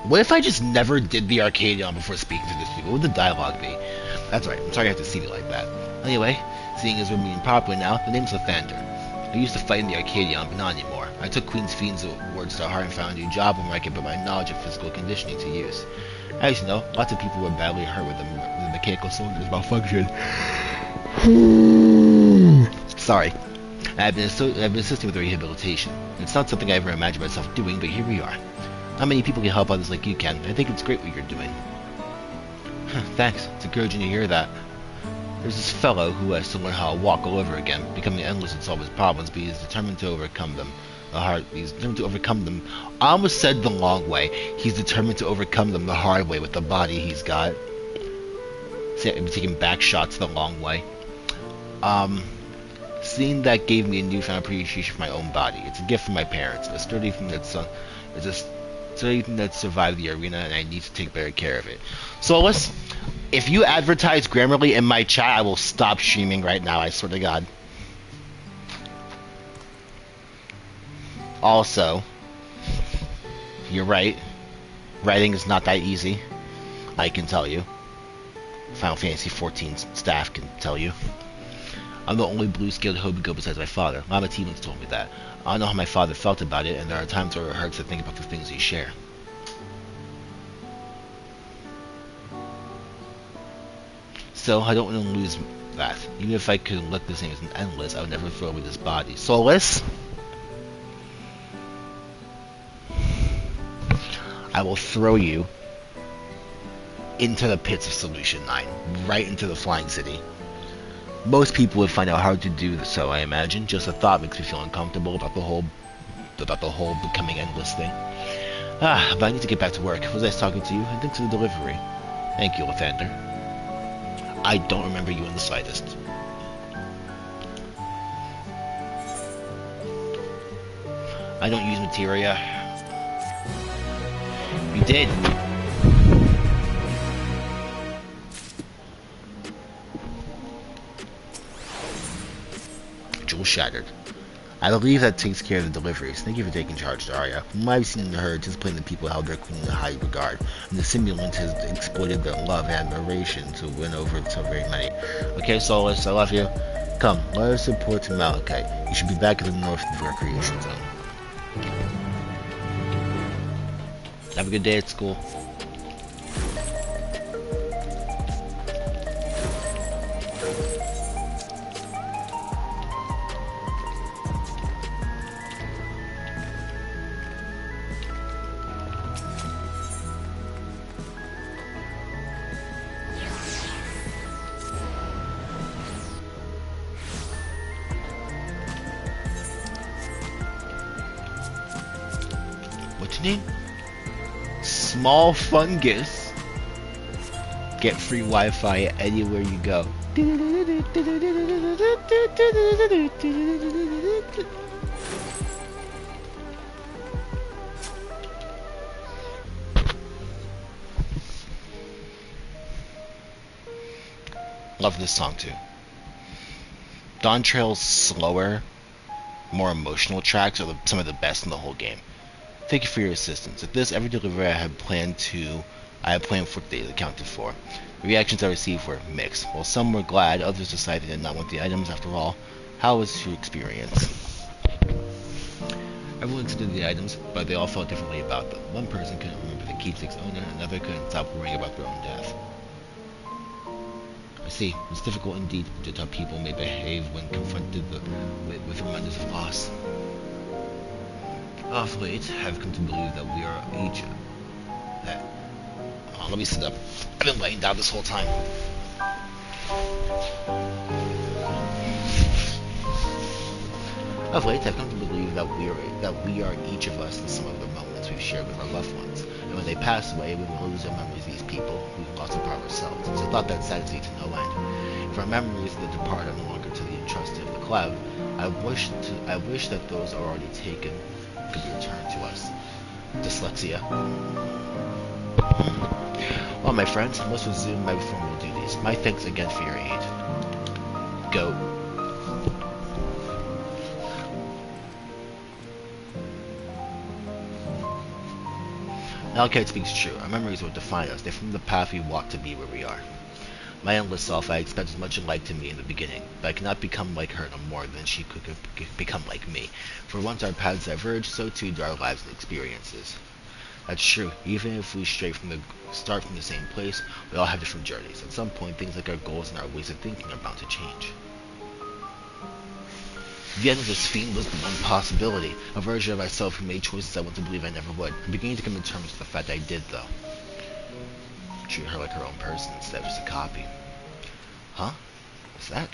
What if I just never did the Arcadion before speaking to these people? What would the dialogue be? That's right, I'm sorry I have to see it like that. Anyway, seeing as we're meeting properly now, the name's Lathander. I used to fight in the Arcadion, but not anymore. I took Queen's Fiend's awards to heart and found a new job where I could put my knowledge of physical conditioning to use. As you know, lots of people were badly hurt with the mechanical cylinders malfunction. Sorry. I've been assisting with rehabilitation. It's not something I ever imagined myself doing, but here we are. Not many people can help others like you can. I think it's great what you're doing. Thanks. It's encouraging to hear that. There's this fellow who has to learn how to walk all over again, becoming endless and solve his problems, but he's determined to overcome them. He's determined to overcome them. I almost said the long way. He's determined to overcome them the hard way with the body he's got. See, I'm taking back shots the long way. Seeing that gave me a newfound appreciation for my own body. It's a gift from my parents. A sturdy thing that's survived the arena, and I need to take better care of it. So listen, if you advertise Grammarly in my chat, I will stop streaming right now, I swear to God. Also, you're right. Writing is not that easy. I can tell you. Final Fantasy XIV staff can tell you. I'm the only blue-scaled Hobigo besides my father. Mama Teelings told me that. I don't know how my father felt about it, and there are times where it hurts to think about the things we share. So, I don't want to lose that. Even if I could let this thing as an endless, I would never throw away this body. Soulless? I will throw you into the pits of Solution 9. Right into the Flying City. Most people would find it hard to do so, I imagine. Just the thought makes me feel uncomfortable about the whole becoming endless thing. But I need to get back to work. Was nice talking to you, and thanks for the delivery. Thank you, Lathander. I don't remember you in the slightest. I don't use materia. You did. Jewel shattered. I believe that takes care of the deliveries. Thank you for taking charge, Daria. From what I've seen and heard, displaying the people held their queen in high regard, and the simulant has exploited their love and admiration to win over so very many. Okay, Solus, I love you. Come, let us report to Malachite. You should be back in the north recreation zone. Have a good day at school. What's your name? Small fungus. Get free Wi-Fi anywhere you go. Love this song too. Dawn Trail's slower, more emotional tracks are some of the best in the whole game. Thank you for your assistance. At this, every delivery I had planned for today is accounted for. The reactions I received were mixed. While some were glad, others decided they did not want the items after all. How was your experience? Everyone considered the items, but they all felt differently about them. One person couldn't remember the keepsake's owner, another couldn't stop worrying about their own death. I see. It's difficult indeed to judge how people may behave when confronted with reminders of loss. Of late, I've come to believe that we are each Let me sit up. I've been laying down this whole time. Of late, I've come to believe that we are each of us in some of the moments we've shared with our loved ones, and when they pass away, we will lose our memories of these people we've lost a part of ourselves. It's a thought that saddens me to no end. If our memories of the departed are no longer to be entrusted in the cloud, I wish that those already taken could be returned to us. Dyslexia. Well, my friends, I must resume my formal duties. My thanks again for your aid. Go. Alkite speaks true. Our memories will define us. They form the path we walk to be where we are. My endless self I expected much alike to me in the beginning, but I cannot become like her no more than she could become like me. For once our paths diverge, so too do our lives and experiences. That's true. Even if we start from the same place, we all have different journeys. At some point, things like our goals and our ways of thinking are bound to change. The end of this fiend was the one possibility, a version of myself who made choices I want to believe I never would. I'm beginning to come to terms with the fact I did, though. Treat her like her own person instead of just a copy. Huh? What's that?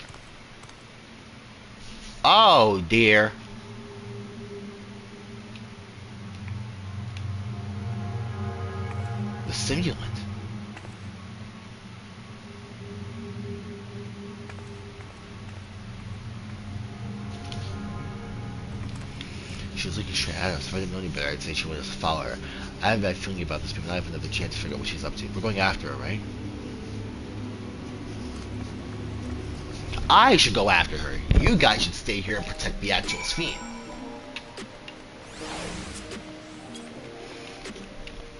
Oh, dear. The simulant. She was looking straight at us. If I didn't know any better, I'd say she wanted us to follow her. I have a bad feeling about this, but I have another chance to figure out what she's up to. We're going after her, right? I should go after her. You guys should stay here and protect the actual fiend.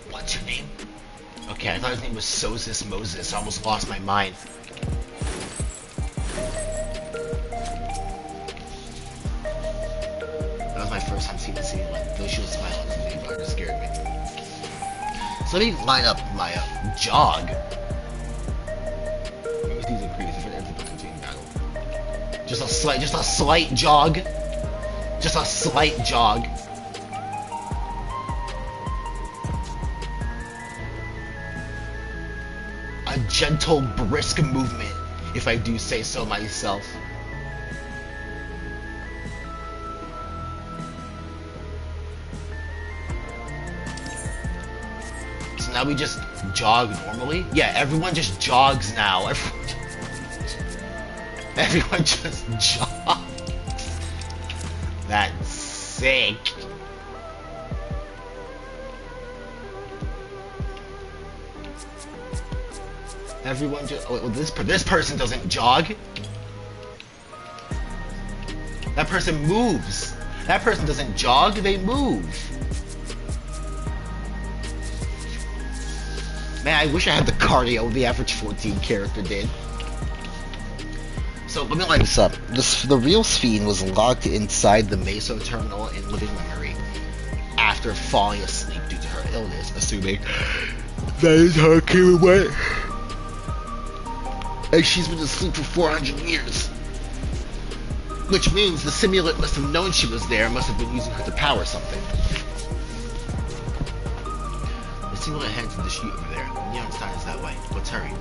What's your name? Okay, I thought his name was Sosis Moses. I almost lost my mind. That was my first time seeing the scene. Though she was smiling to me, but it scared me. So let me line up my jog. Use these increase if it ends up continuing battle. Just a slight jog. Just a slight jog. A gentle, brisk movement, if I do say so myself. So now we just jog normally? Yeah, everyone just jogs now. Everyone just jogs. That's sick. Everyone just... Oh, this person doesn't jog. That person moves. That person doesn't jog, they move. Man, I wish I had the cardio the average 14 character did. So let me line this up. The real Sphene was locked inside the Meso terminal in living memory after falling asleep due to her illness, assuming that is how it came away. And she's been asleep for 400 years. Which means the simulant must have known she was there and must have been using her to power something. The simulant heads to the street over there. Neon sign is that way. Let's hurry.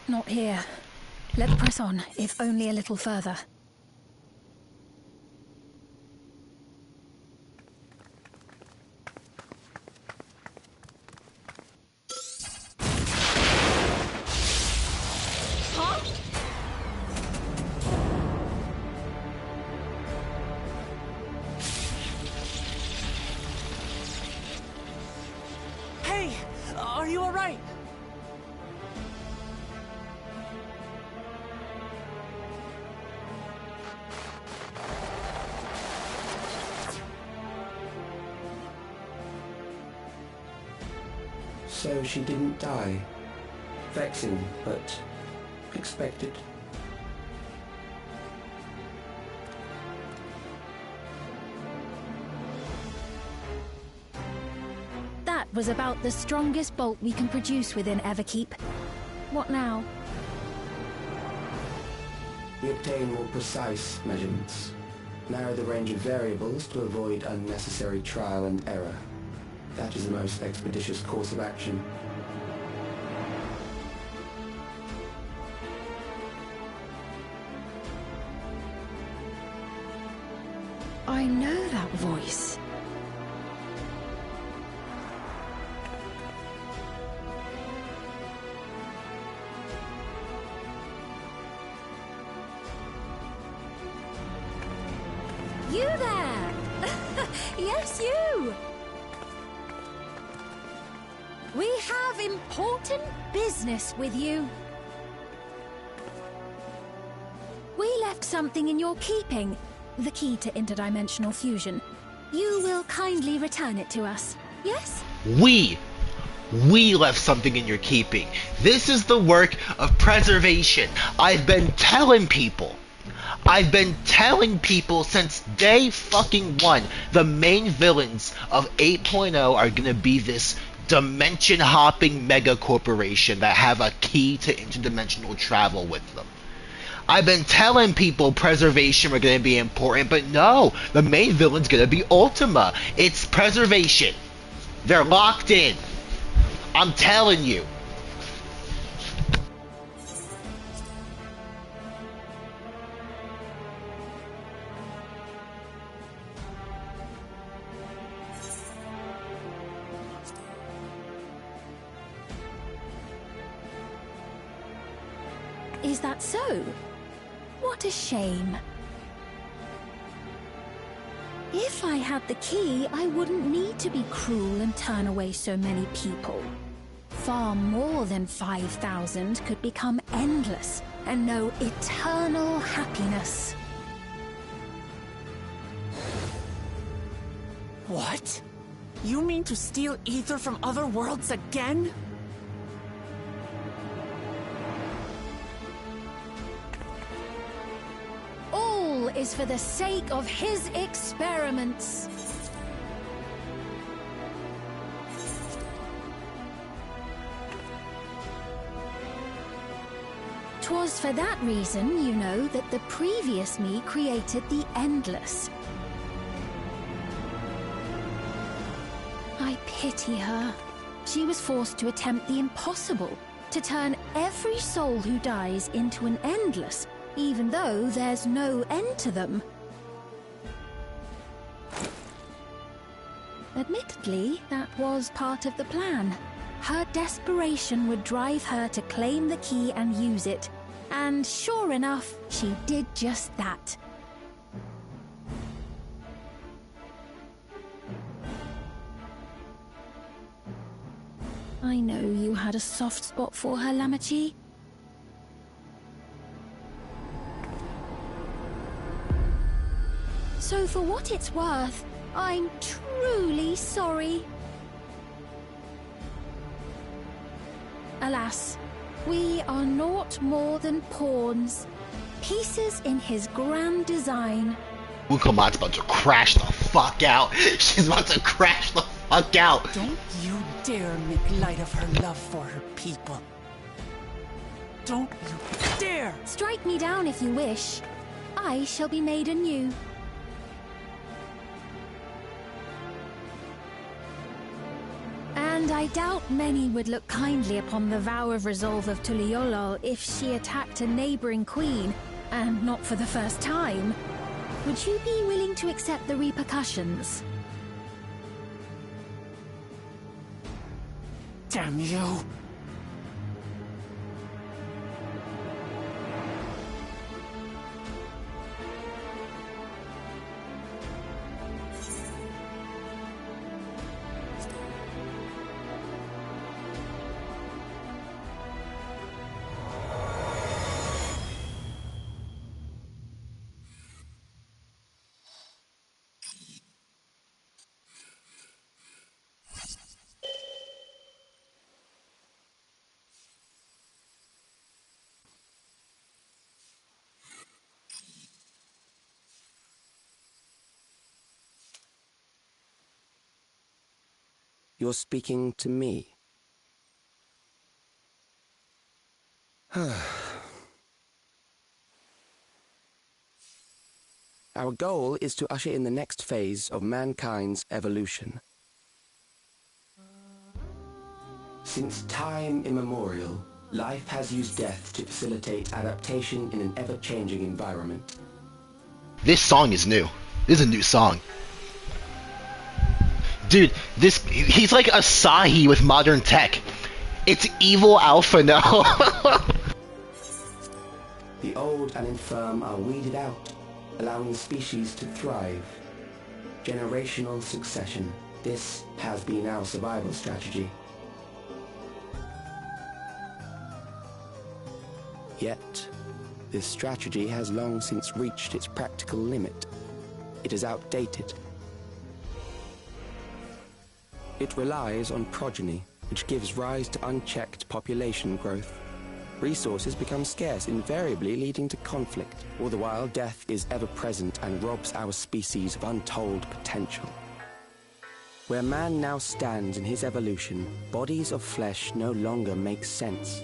Not here. Let's press on, if only a little further. Hey! Are you alright? So she didn't die. Vexing, but expected. That was about the strongest bolt we can produce within Everkeep. What now? We obtain more precise measurements. Narrow the range of variables to avoid unnecessary trial and error. That is the most expeditious course of action. I know that voice. You there! Yes, you! We have important business with you. We left something in your keeping, the key to interdimensional fusion. You will kindly return it to us, yes? We left something in your keeping. This is the work of preservation. I've been telling people since day fucking one, the main villains of 8.0 are gonna be this dimension hopping mega corporation that have a key to interdimensional travel with them. I've been telling people preservation were gonna be important, but no, the main villain's gonna be Ultima. It's preservation. They're locked in. I'm telling you. Is that so? What a shame. If I had the key, I wouldn't need to be cruel and turn away so many people. Far more than 5,000 could become endless and know eternal happiness. What? You mean to steal ether from other worlds again? All is for the sake of his experiments. 'Twas for that reason, you know, that the previous me created the Endless. I pity her. She was forced to attempt the impossible, to turn every soul who dies into an Endless, even though there's no end to them. Admittedly, that was part of the plan. Her desperation would drive her to claim the key and use it, and sure enough, she did just that. I know you had a soft spot for her, Lamachi. So for what it's worth, I'm truly sorry. Alas, we are naught more than pawns, pieces in his grand design. Wukomat's about to crash the fuck out. She's about to crash the fuck out. Don't you dare make light of her love for her people. Don't you dare! Strike me down if you wish. I shall be made anew. And I doubt many would look kindly upon the vow of resolve of Tuliolol if she attacked a neighboring queen, and not for the first time. Would you be willing to accept the repercussions? Damn you! You're speaking to me. Our goal is to usher in the next phase of mankind's evolution. Since time immemorial, life has used death to facilitate adaptation in an ever-changing environment. This song is new. This is a new song. Dude, he's like Asahi with modern tech. It's evil alpha now. The old and infirm are weeded out, allowing the species to thrive. Generational succession. This has been our survival strategy. Yet, this strategy has long since reached its practical limit. It is outdated. It relies on progeny, which gives rise to unchecked population growth. Resources become scarce, invariably leading to conflict. All the while, death is ever present and robs our species of untold potential. Where man now stands in his evolution, bodies of flesh no longer make sense.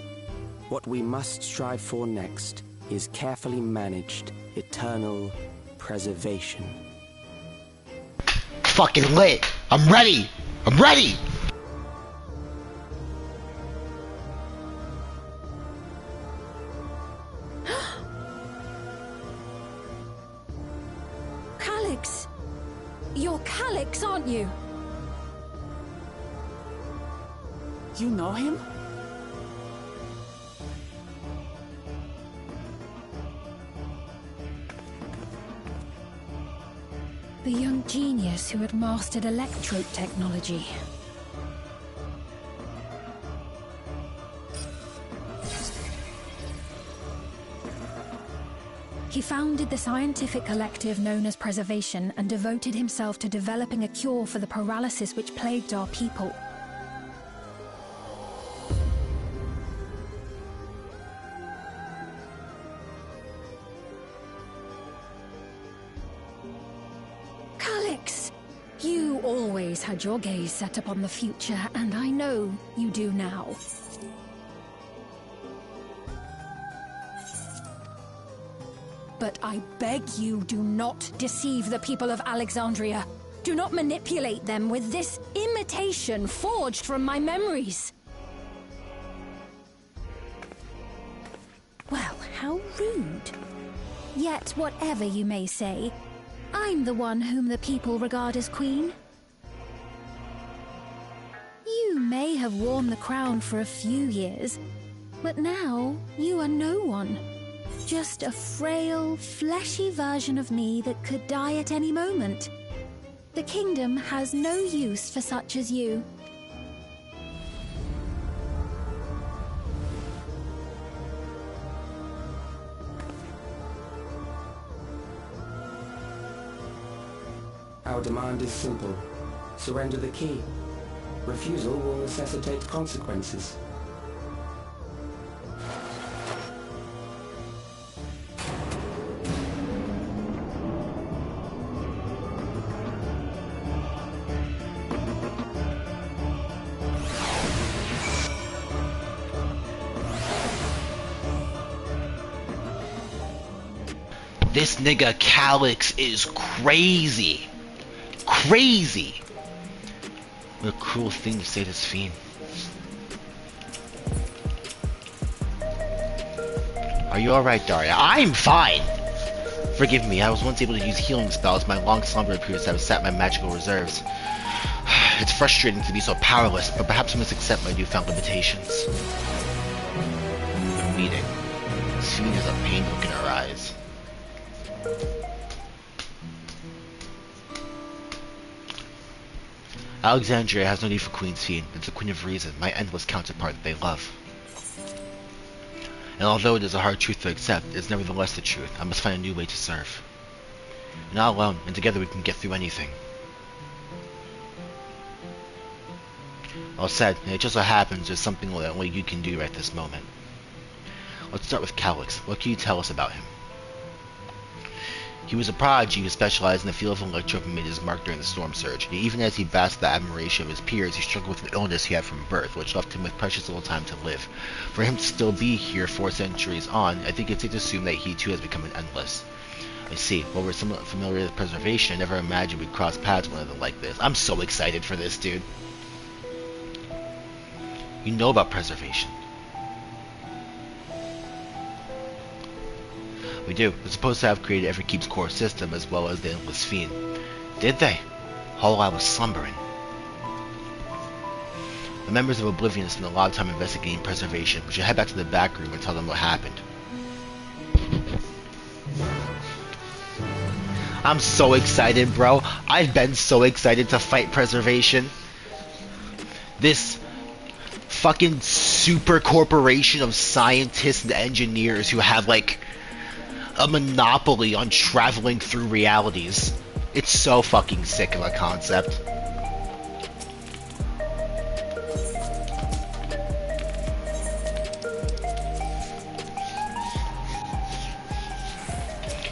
What we must strive for next is carefully managed, eternal preservation. Fucking lit. I'm ready. I'm ready. Calyx! You're Calyx, aren't you? You know him? The young genius who had mastered electrode technology. He founded the scientific collective known as Preservation and devoted himself to developing a cure for the paralysis which plagued our people. Calyx! You always had your gaze set upon the future, and I know you do now. But I beg you, do not deceive the people of Alexandria. Do not manipulate them with this imitation forged from my memories. Well, how rude. Yet, whatever you may say, I'm the one whom the people regard as queen. You may have worn the crown for a few years, but now you are no one. Just a frail, fleshy version of me that could die at any moment. The kingdom has no use for such as you. Our demand is simple. Surrender the key. Refusal will necessitate consequences. This nigga Calyx is crazy. Crazy. What a cruel thing to say to this fiend. Are you alright, Daria? I'm fine! Forgive me, I was once able to use healing spells. My long slumber appears to have sapped my magical reserves. It's frustrating to be so powerless, but perhaps I must accept my newfound limitations. The meeting. This fiend has a pain look in her eyes. Alexandria has no need for Queen's Fiend. It's the Queen of Reason, my endless counterpart that they love. And although it is a hard truth to accept, it is nevertheless the truth. I must find a new way to serve. We're not alone, and together we can get through anything. All said, and it just so happens there's something that only you can do right this moment. Let's start with Calyx. What can you tell us about him? He was a prodigy who specialized in the field of electro and made his mark during the storm surge. And even as he basked the admiration of his peers, he struggled with an illness he had from birth, which left him with precious little time to live. For him to still be here 4 centuries on, I think it's safe to assume that he too has become an endless. I see. While we're somewhat familiar with preservation, I never imagined we'd cross paths with one another like this. I'm so excited for this, dude. You know about preservation. We do. They're supposed to have created Everkeep's core system as well as the Endless Fiend. Did they? While I was slumbering. The members of Oblivion spent a lot of time investigating preservation. We should head back to the back room and tell them what happened. I'm so excited, bro. I've been so excited to fight preservation. This fucking super corporation of scientists and engineers who have like a monopoly on traveling through realities. It's so fucking sick of a concept.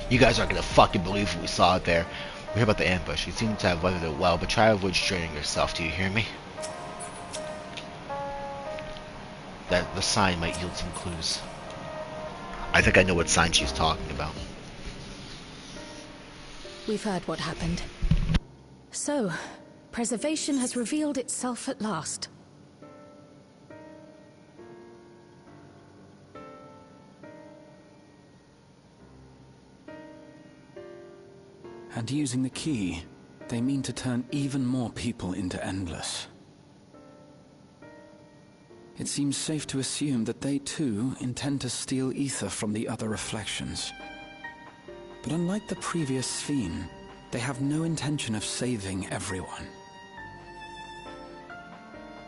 You guys aren't gonna fucking believe what we saw out there. We heard about the ambush. You seem to have weathered it well, but try to avoid straining yourself. Do you hear me? That the sign might yield some clues. I think I know what sign she's talking about. We've heard what happened. So, preservation has revealed itself at last. And using the key, they mean to turn even more people into Endless. It seems safe to assume that they too intend to steal ether from the other reflections. But unlike the previous Sphere, they have no intention of saving everyone.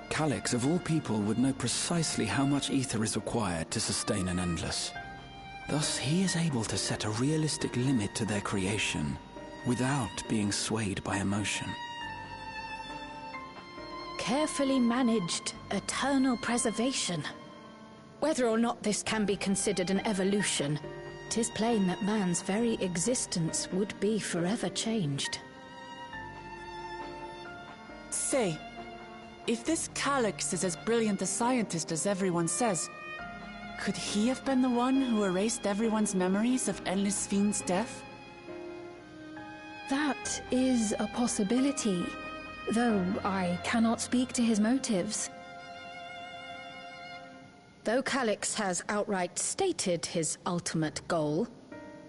Calyx, of all people, would know precisely how much ether is required to sustain an Endless. Thus, he is able to set a realistic limit to their creation, without being swayed by emotion. Carefully managed eternal preservation. Whether or not this can be considered an evolution, 'tis plain that man's very existence would be forever changed. Say, if this Calyx is as brilliant a scientist as everyone says, could he have been the one who erased everyone's memories of Endless Fiend's death? That is a possibility, though I cannot speak to his motives. Though Calyx has outright stated his ultimate goal,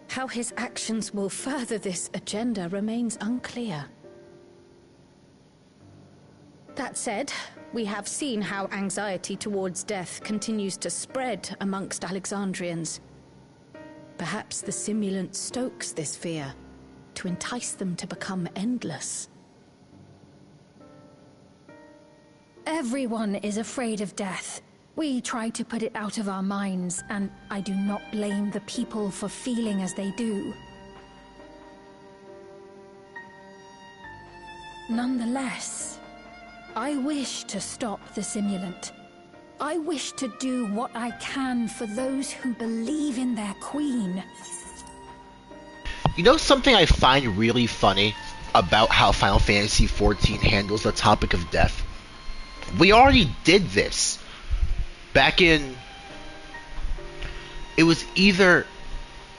how his actions will further this agenda remains unclear. That said, we have seen how anxiety towards death continues to spread amongst Alexandrians. Perhaps the simulant stokes this fear, to entice them to become endless. Everyone is afraid of death. We try to put it out of our minds, and I do not blame the people for feeling as they do. Nonetheless, I wish to stop the simulant. I wish to do what I can for those who believe in their queen. You know something I find really funny about how Final Fantasy XIV handles the topic of death? We already did this. Back in... It was either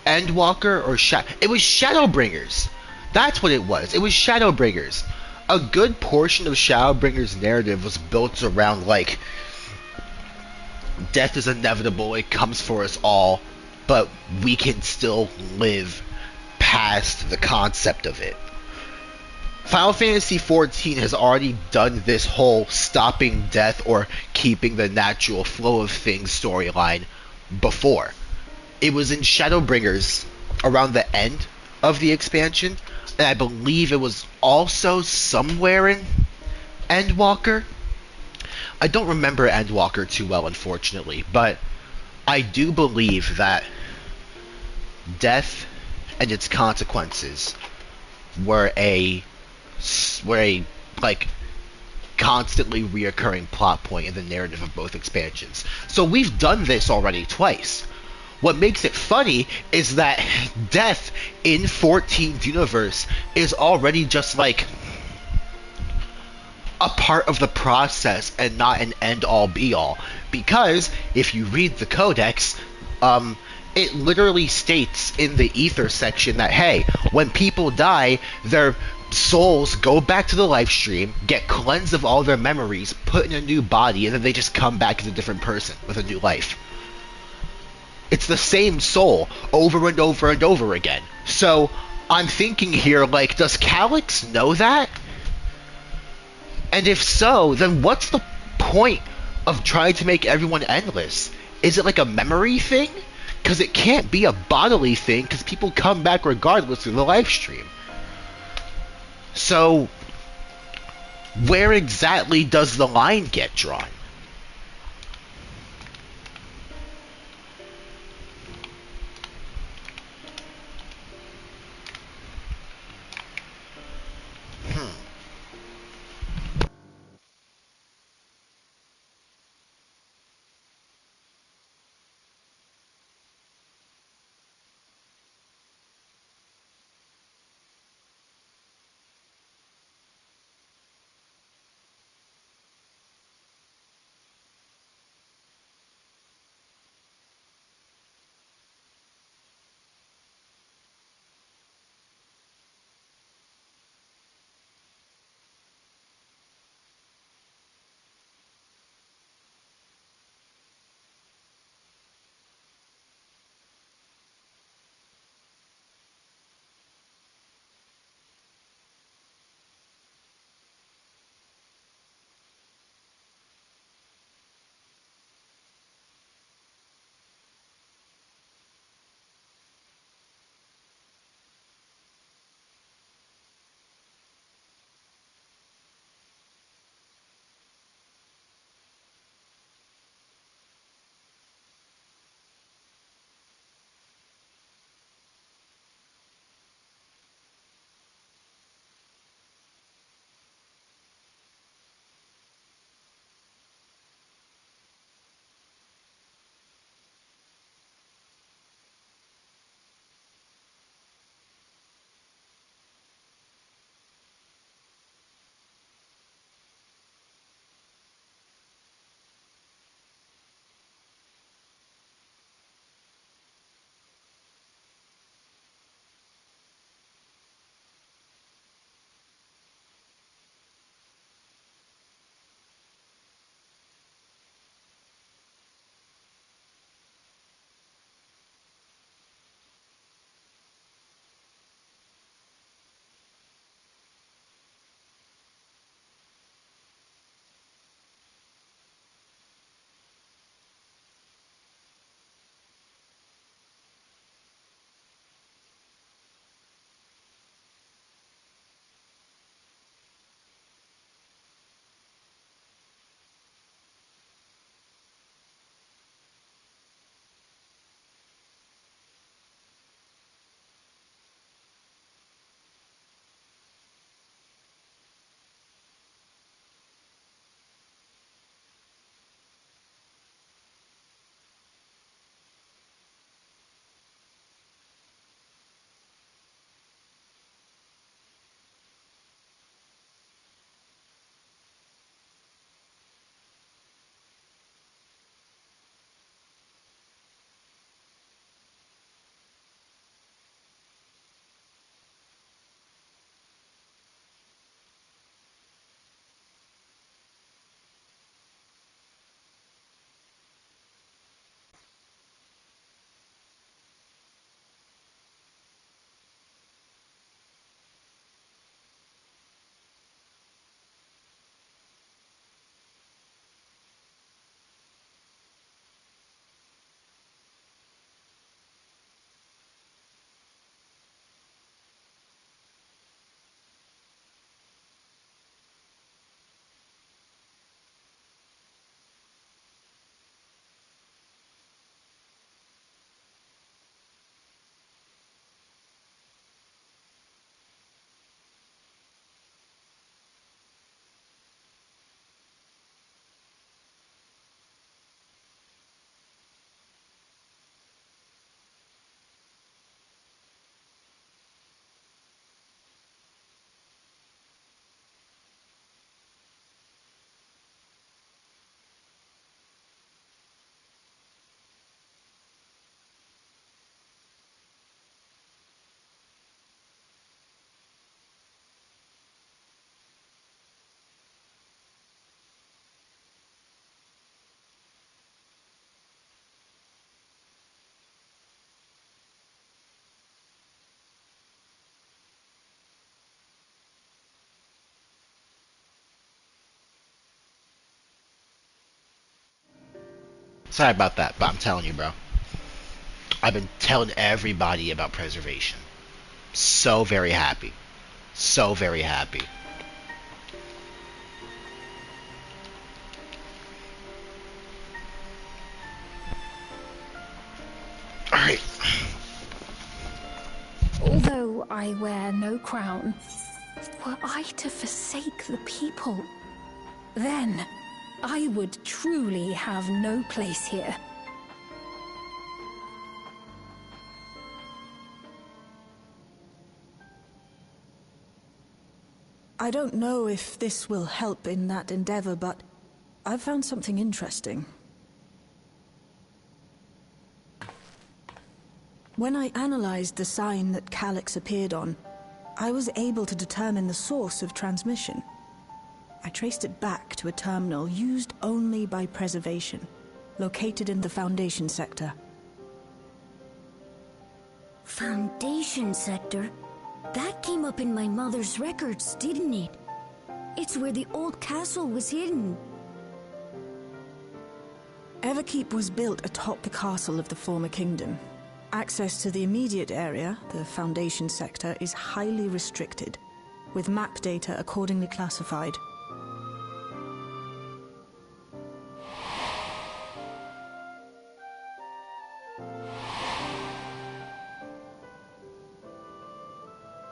Endwalker or It was Shadowbringers. That's what it was. It was Shadowbringers. A good portion of Shadowbringers' narrative was built around, like, death is inevitable, it comes for us all, but we can still live past the concept of it. Final Fantasy XIV has already done this whole stopping death or keeping the natural flow of things storyline before. It was in Shadowbringers around the end of the expansion, and I believe it was also somewhere in Endwalker. I don't remember Endwalker too well, unfortunately, but I do believe that death and its consequences were a like constantly reoccurring plot point in the narrative of both expansions. So we've done this already twice. What makes it funny is that death in 14th universe is already just like a part of the process and not an end all be all. Because if you read the codex, it literally states in the ether section that, hey, when people die, their souls go back to the life stream, get cleansed of all their memories, put in a new body, and then they just come back as a different person with a new life. It's the same soul over and over and over again. So I'm thinking here, like, does Calyx know that? And if so, then what's the point of trying to make everyone endless? Is it like a memory thing? Because it can't be a bodily thing, because people come back regardless through the live stream. So, where exactly does the line get drawn? Sorry about that, but I'm telling you, bro. I've been telling everybody about preservation. So very happy. So very happy. Alright. Although I wear no crown, were I to forsake the people, then I would truly have no place here. I don't know if this will help in that endeavor, but I've found something interesting. When I analyzed the sign that Calyx appeared on, I was able to determine the source of transmission. I traced it back to a terminal used only by preservation, located in the Foundation sector. Foundation sector? That came up in my mother's records, didn't it? It's where the old castle was hidden. Everkeep was built atop the castle of the former kingdom. Access to the immediate area, the Foundation sector, is highly restricted, with map data accordingly classified.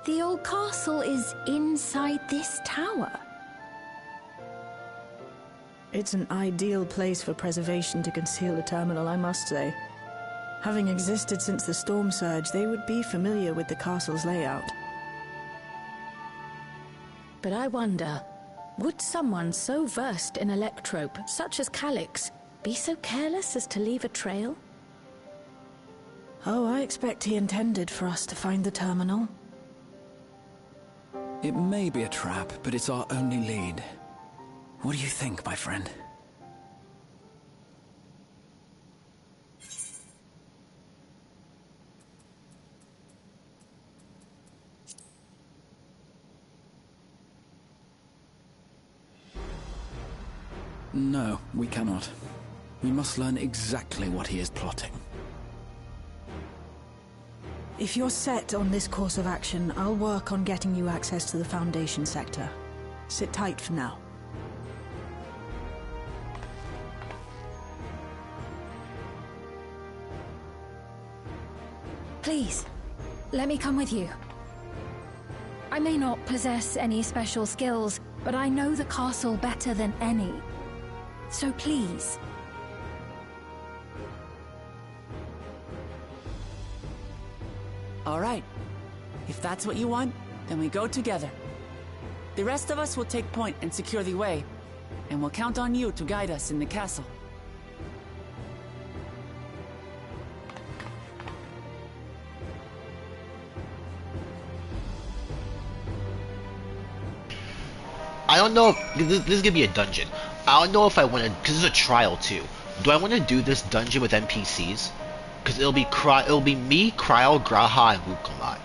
The old castle is inside this tower. It's an ideal place for preservation to conceal a terminal, I must say. Having existed since the storm surge, they would be familiar with the castle's layout. But I wonder, would someone so versed in electrope, such as Calyx, be so careless as to leave a trail? Oh, I expect he intended for us to find the terminal. It may be a trap, but it's our only lead. What do you think, my friend? No, we cannot. We must learn exactly what he is plotting. If you're set on this course of action, I'll work on getting you access to the Foundation sector. Sit tight for now. Please, let me come with you. I may not possess any special skills, but I know the castle better than any. So please. All right. If that's what you want, then we go together. The rest of us will take point and secure the way, and we'll count on you to guide us in the castle. I don't know if this is gonna be a dungeon. I don't know if I want to, because it's a trial too. Do I want to do this dungeon with NPCs? Because it'll be me, Kryl, Graha, and Wukomat.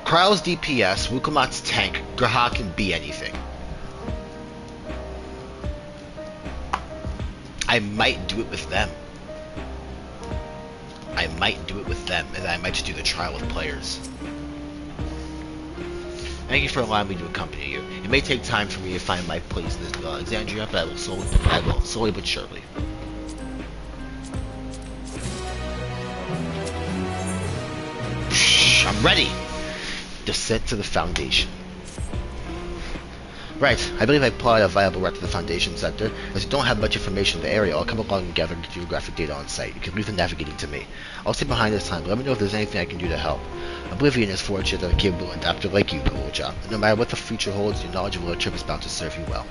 Kryl's DPS, Wukomat's tank, Graha can be anything. I might do it with them. And then I might just do the trial with players. Thank you for allowing me to accompany you. It may take time for me to find my place in this Alexandria, but I will slowly but surely. I'm ready! Descent to the Foundation. Right, I believe I plotted a viable route to the Foundation sector. As you don't have much information in the area, I'll come along and gather geographic data on site. You can leave the navigating to me. I'll stay behind this time, but let me know if there's anything I can do to help. Oblivion is fortunate that a capable adapter like you will job. And no matter what the future holds, your knowledge of literature is bound to serve you well.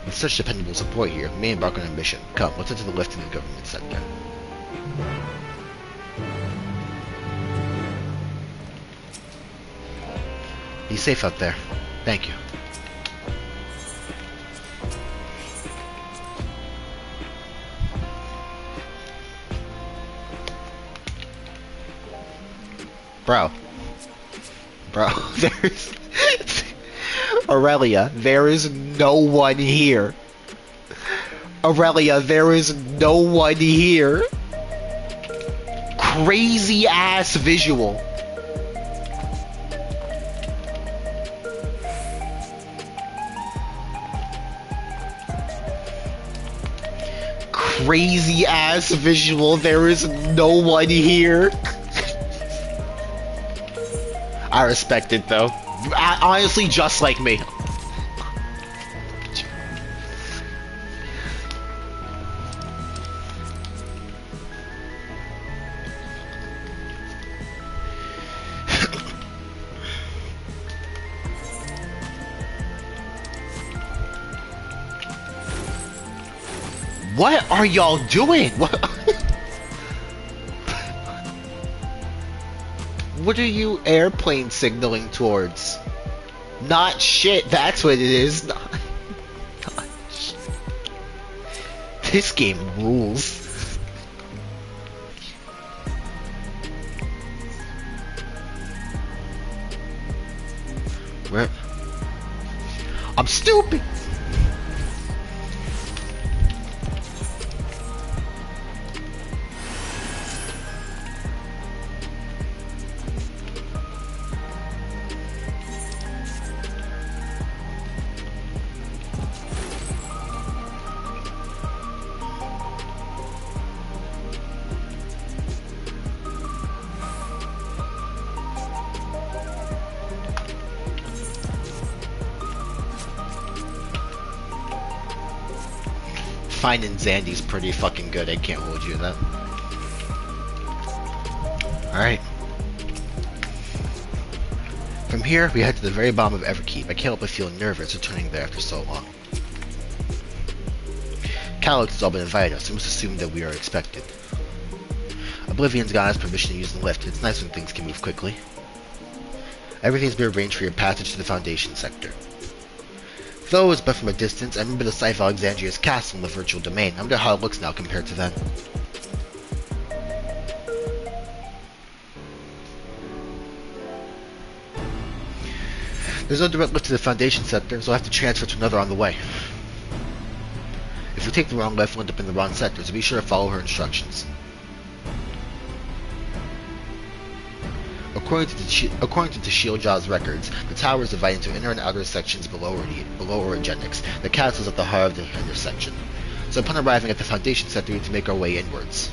With such dependable support here, we may embark on a mission. Come, let's enter the lift in the government sector. Be safe out there. Thank you. Bro, there's... Aurelia, there is no one here. Aurelia, there is no one here. Crazy ass visual. Crazy ass visual. There is no one here. I respect it though. Honestly, just like me. What are y'all doing? What are you airplane signaling towards? Not shit, that's what it is. Not shit. This game rules. Where? I'm stupid! Finding Zandy's pretty fucking good, I can't hold you to that. Alright. From here, we head to the very bottom of Everkeep. I can't help but feel nervous returning there after so long. Calyx has all been invited us, so we must assume that we are expected. Oblivion's got us permission to use the lift. It's nice when things can move quickly. Everything's been arranged for your passage to the Foundation sector. Though it's but from a distance, I remember the site of Alexandria's castle in the virtual domain. I wonder how it looks now compared to then. There's no direct lift to the Foundation sector, so I'll have to transfer to another on the way. If we take the wrong left, we'll end up in the wrong sector, so be sure to follow her instructions. According to Shieldjaw's records, the tower is divided into inner and outer sections below Orogenics. The castle is at the heart of the intersection. So upon arriving at the Foundation sector, we need to make our way inwards.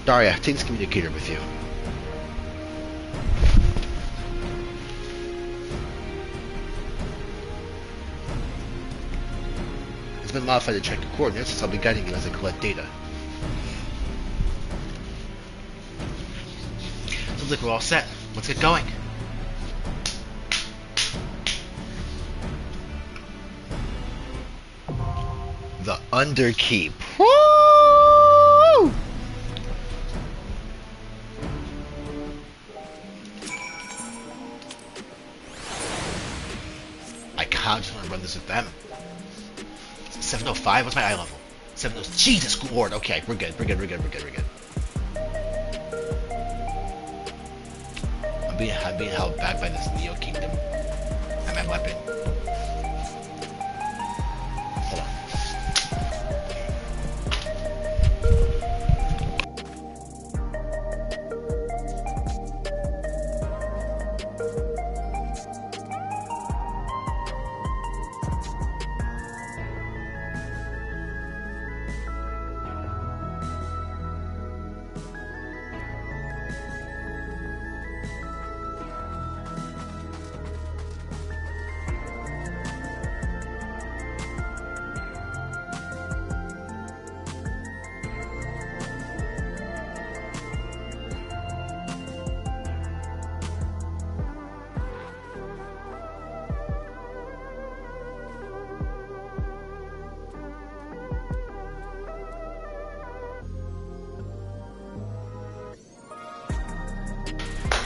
Daria, take this communicator with you. It's been modified to check your coordinates, so I'll be guiding you as I collect data. Looks like we're all set. Let's get going. The Underkeep. Woo! I can't just want to run this with them. 705? What's my eye level? 705. Jesus Lord. Okay, we're good. We're good. I'm being held back by this Neo Kingdom. And my weapon. Hold on.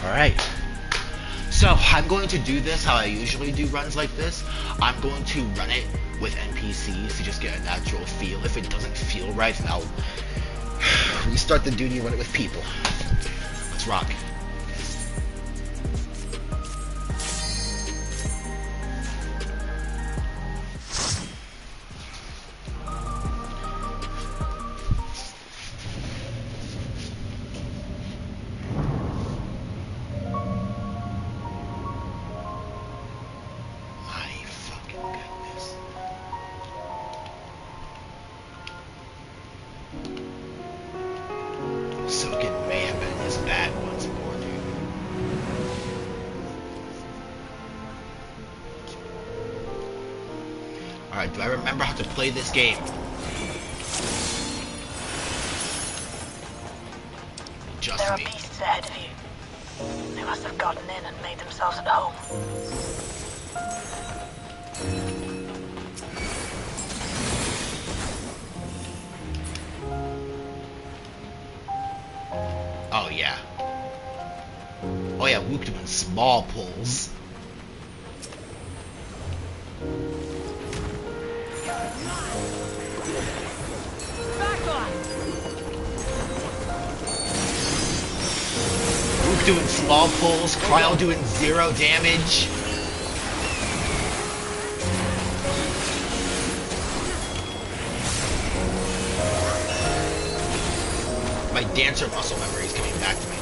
Alright, so I'm going to do this how I usually do runs like this. I'm going to run it with NPCs to just get a natural feel. If it doesn't feel right, then I'll restart the duty and run it with people. Let's rock. God, do I remember how to play this game? Just There are me. beasts ahead of you. They must have gotten in and made themselves at home. Oh yeah. Oh yeah, Wook doing small pulls. Wook doing small pulls, Cryo doing 0 damage. My dancer muscle memory is coming back to me.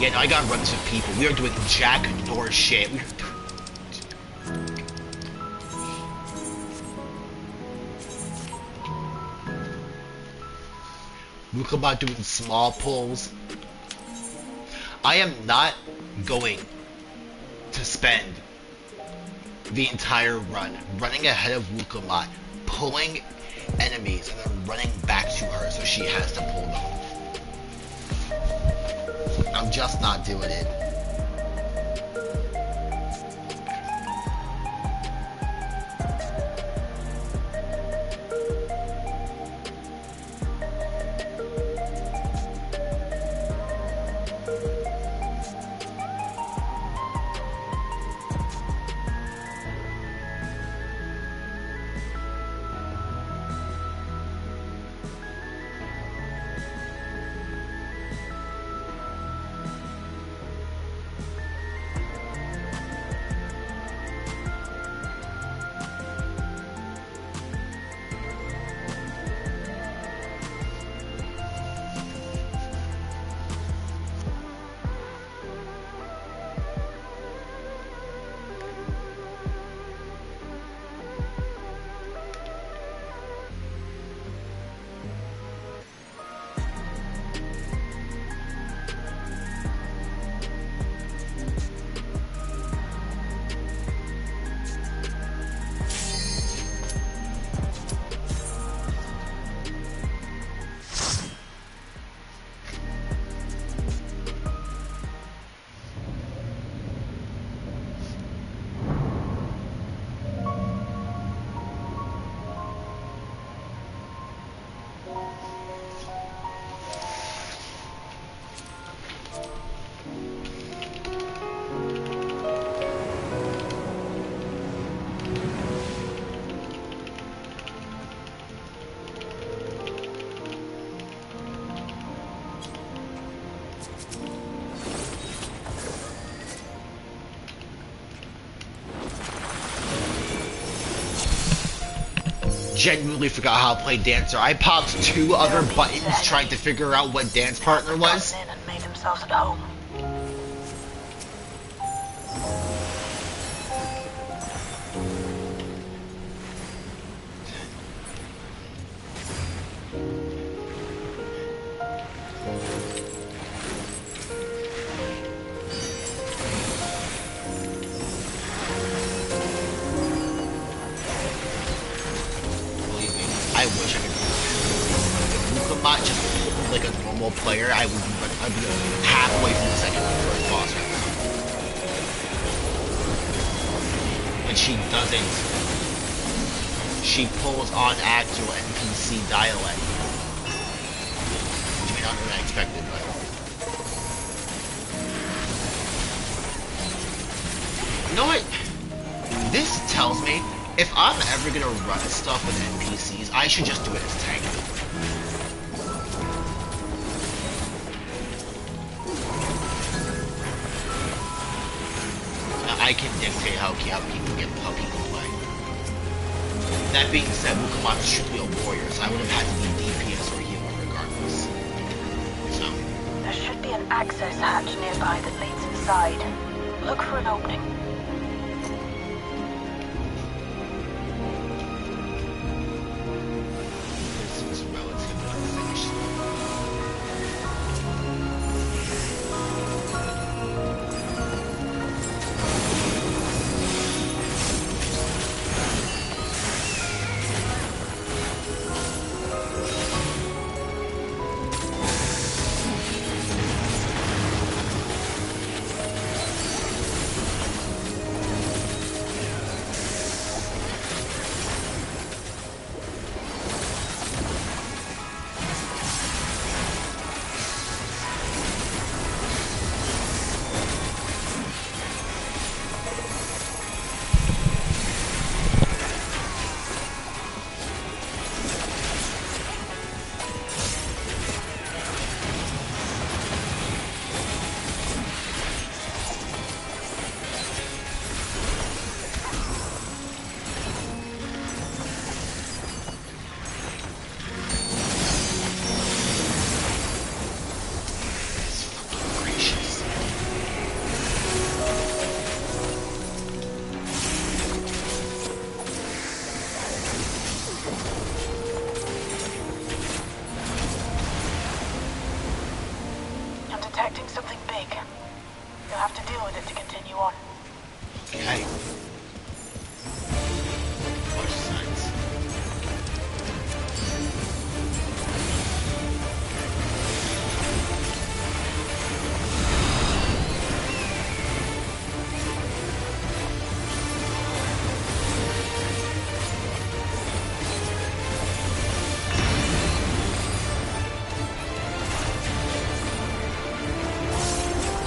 Yeah, no, I gotta run this with people. We are doing jack nor shit. Mukaba doing small pulls. I am not going to spend the entire run running ahead of Wukamat, pulling enemies, and then running back to her so she has to pull them. I'm just not doing it. Genuinely forgot how to play dancer. I popped 2 other buttons trying to figure out what dance partner was. Gotten in and made themselves at home. I wish I could do that. If Mukabot just pulled like a normal player, I'd be halfway through the second first boss round. But she doesn't. She pulls on actual NPC dialect. Which may not be expected, but... You know what? This tells me if I'm ever gonna run stuff with NPCs, I should just do it as tank. I can dictate how people play. That being said, Wukamat is strictly a warrior, so I would have had to be DPS or healer regardless. So There should be an access hatch nearby that leads inside. Look for an opening.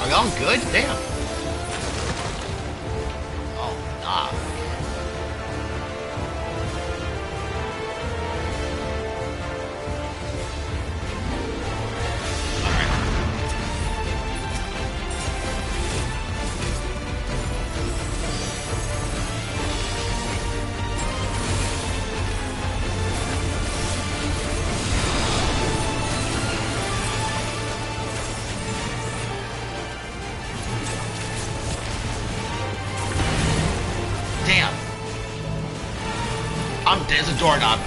Are y'all good? Damn. Oh, nah. Damn. There's a doorknob.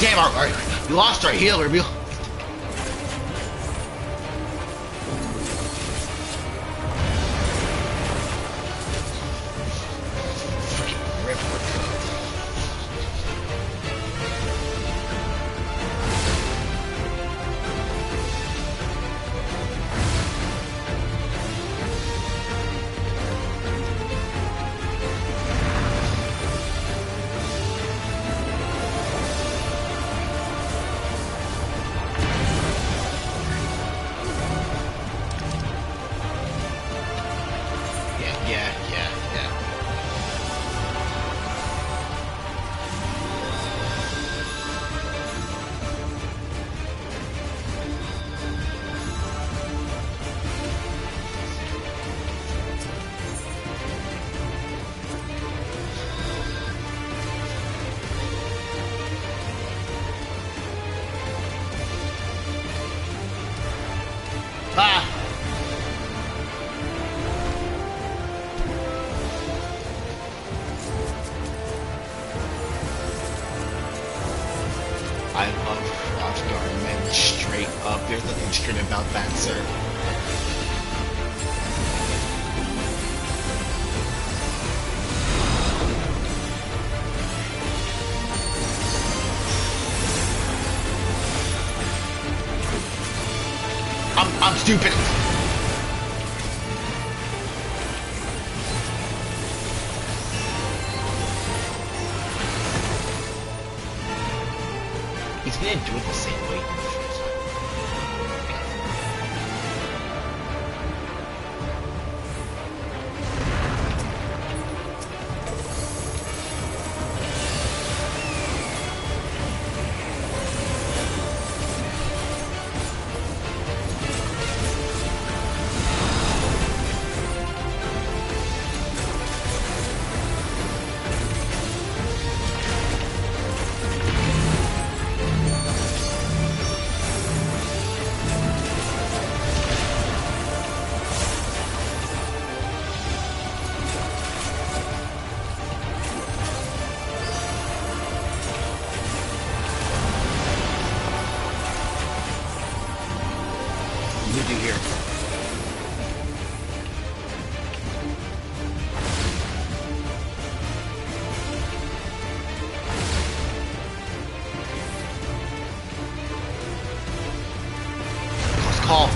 Damn, we lost our healer. Freaking Ripper. Yeah. Ah! I love Hrothgar, man. Straight up. There's nothing straight about that, sir. I'm stupid. He's gonna do it the same way he did the first time. What do you do here? Close call.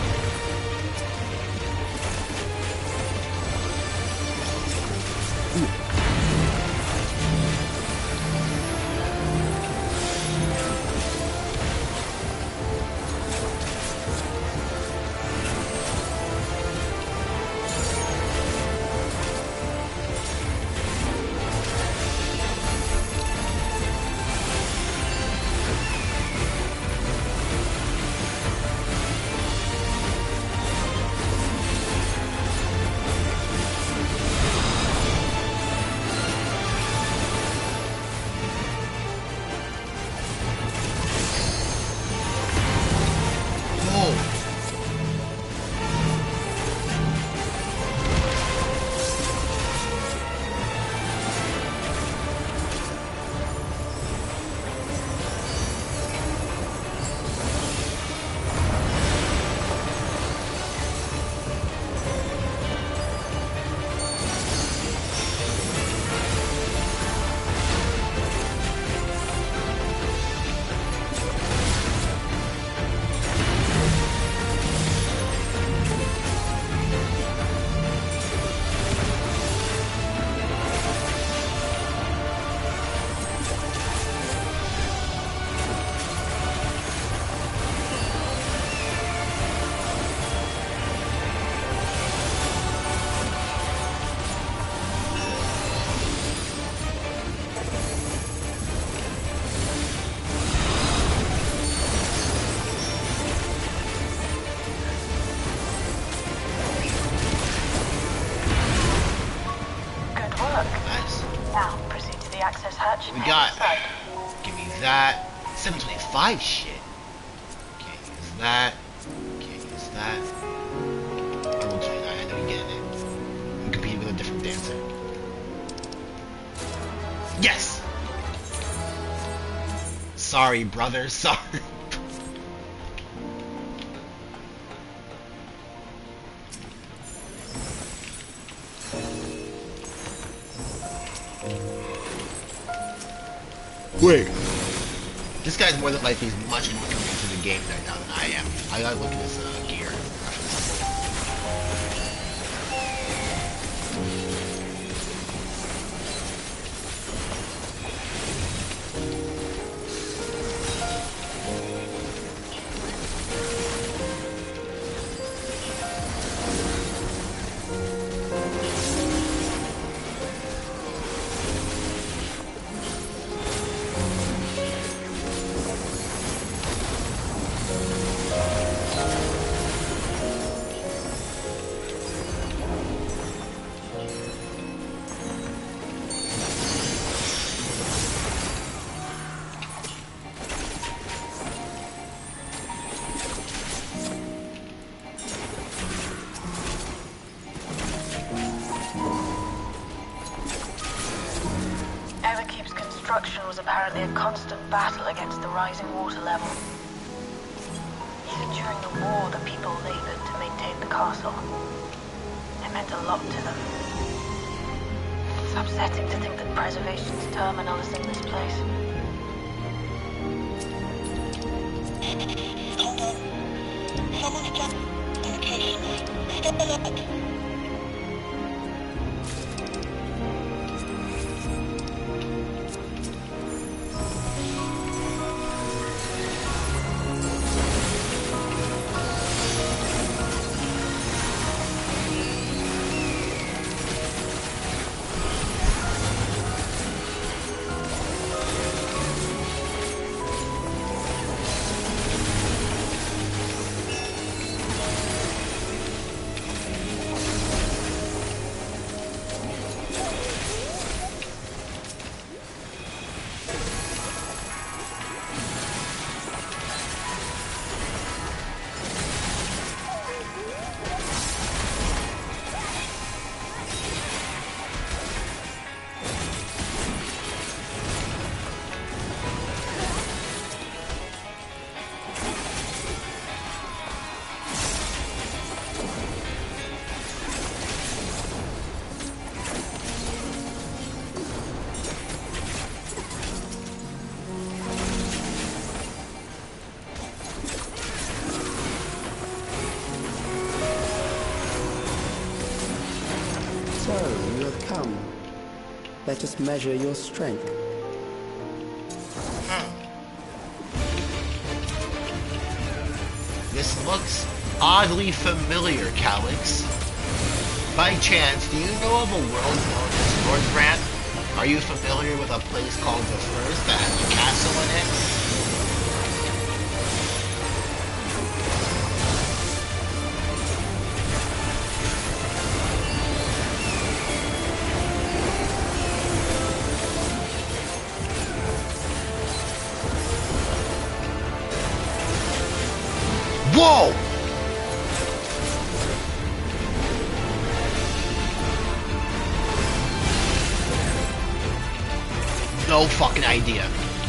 access hatch. We got. Give me that. 725 shit. Can't use that. Can't use that. I will try that. I know you get it. I'm competing with a different dancer. Yes! Sorry, brother. Sorry. Wait. This guy's more than likely much more committed to the game right now than I am. I gotta look at his gear. Construction was apparently a constant battle against the rising water level. Even during the war, the people labored to maintain the castle. It meant a lot to them. It's upsetting to think that preservation's terminal is in this place. Hold on. Someone's jumped on the case. Step alert. So, you have come. Let us measure your strength. This looks oddly familiar, Calyx. By chance, do you know of a world known as Northrand? Are you familiar with a place called the First that has a castle in it? Whoa! No fucking idea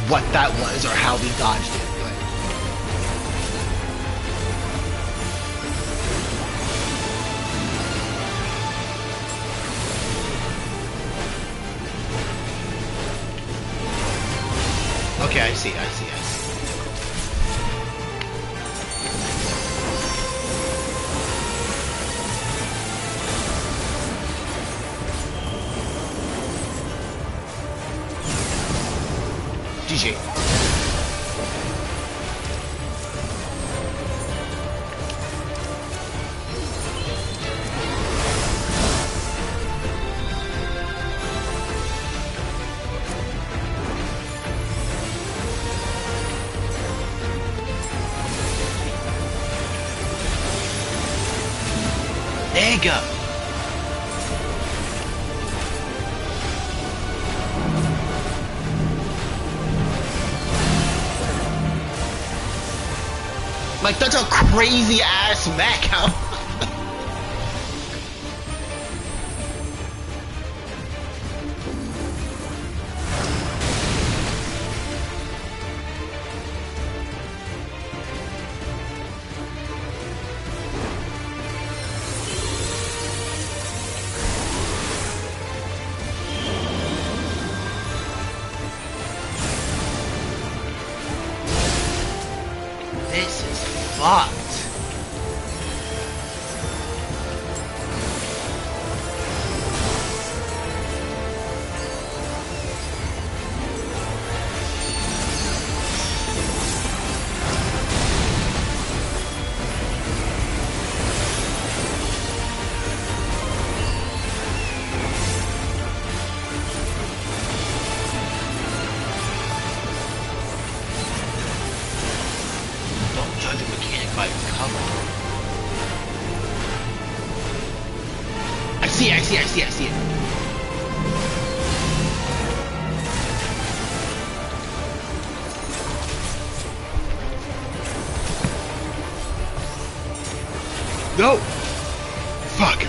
what that was or how we dodged it. But... okay, I see. GG. There you go. Like, that's a crazy ass mech. How? This is fucked. Don't judge a mechanic by its color. I see it. No! Fuck.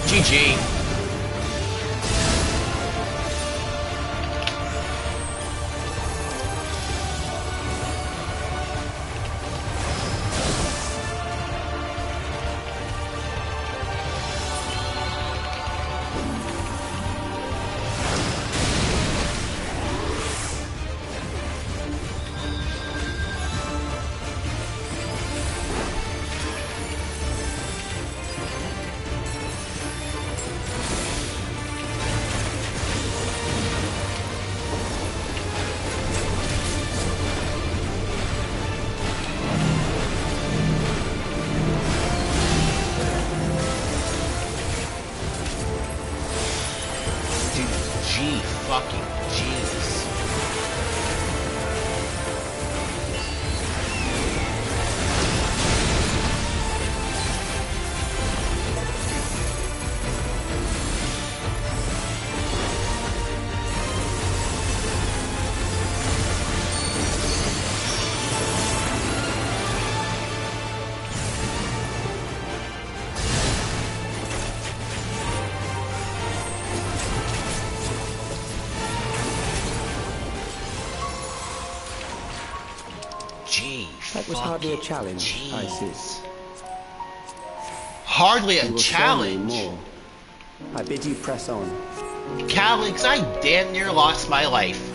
GG. Fucking Jesus. Gee, That was hardly a challenge, jeez. I see. Hardly You a will show me challenge. more. I bid you press on. Calyx, I damn near lost my life.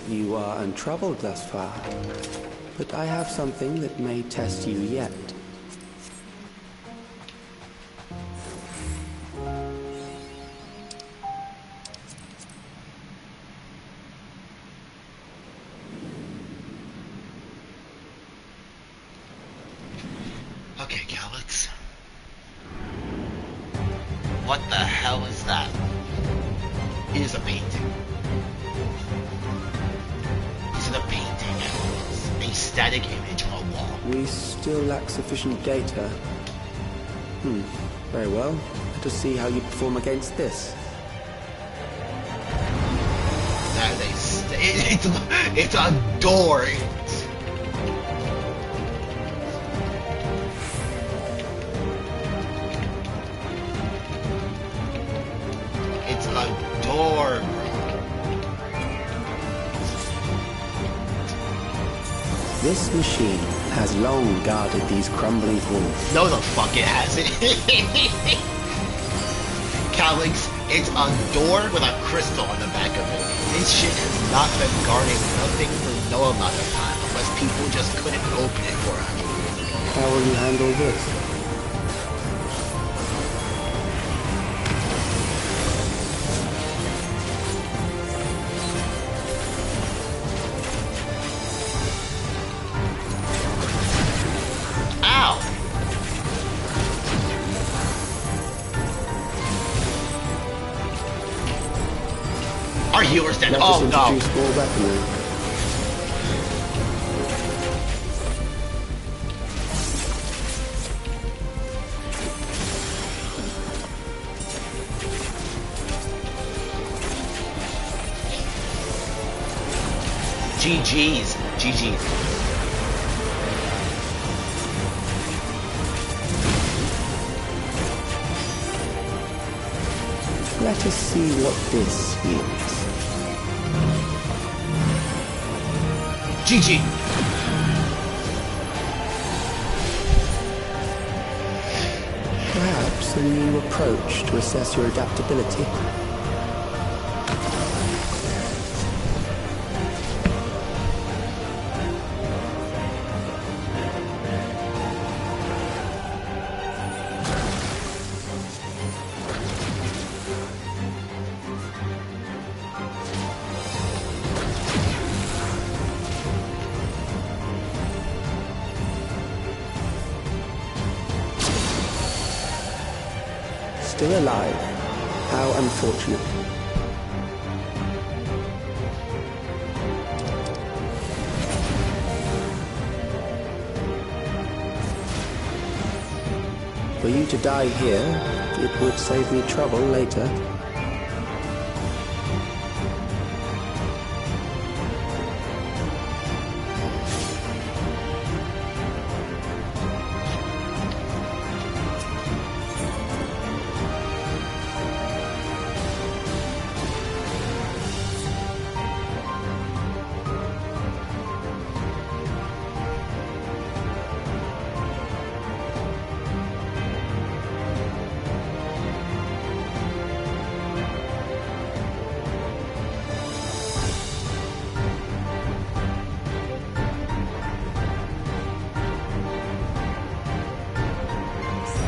You are untroubled thus far, but I have something that may test you yet. Okay, Calix. What the hell is that? It is a painting. Is it a painting? A static image on a wall. We still lack sufficient data. Very well. Let us see how you perform against this. That it's a door. It's a door. This machine has long guarded these crumbling halls. No, the fuck it hasn't. Calix, it's a door with a crystal on the back of it. This shit has not been guarding nothing for no amount of time, unless people just couldn't open it for us. How will you handle this? Our healer's dead. Let Oh us no. introduce more weaponry. GG's. GG's. Let us see what this means. GG. Perhaps a new approach to assess your adaptability. Still alive. How unfortunate. For you to die here, it would save me trouble later.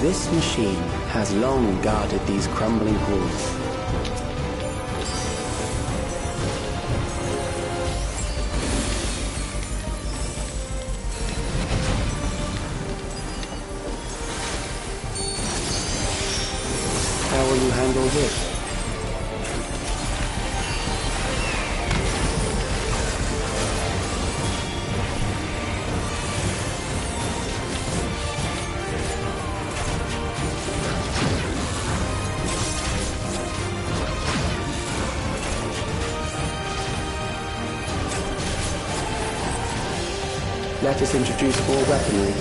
This machine has long guarded these crumbling halls. How will you handle this? Let us introduce more weaponry.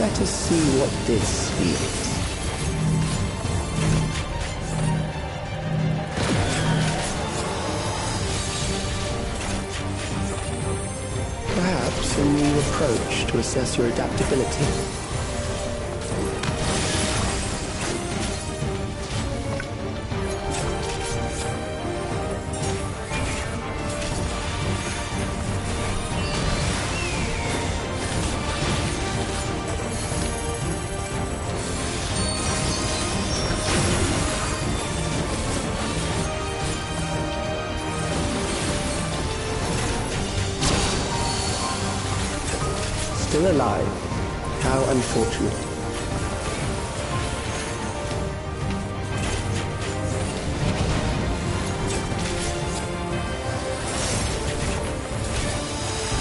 Let us see what this feels. Perhaps a new approach to assess your adaptability. Still alive. How unfortunate.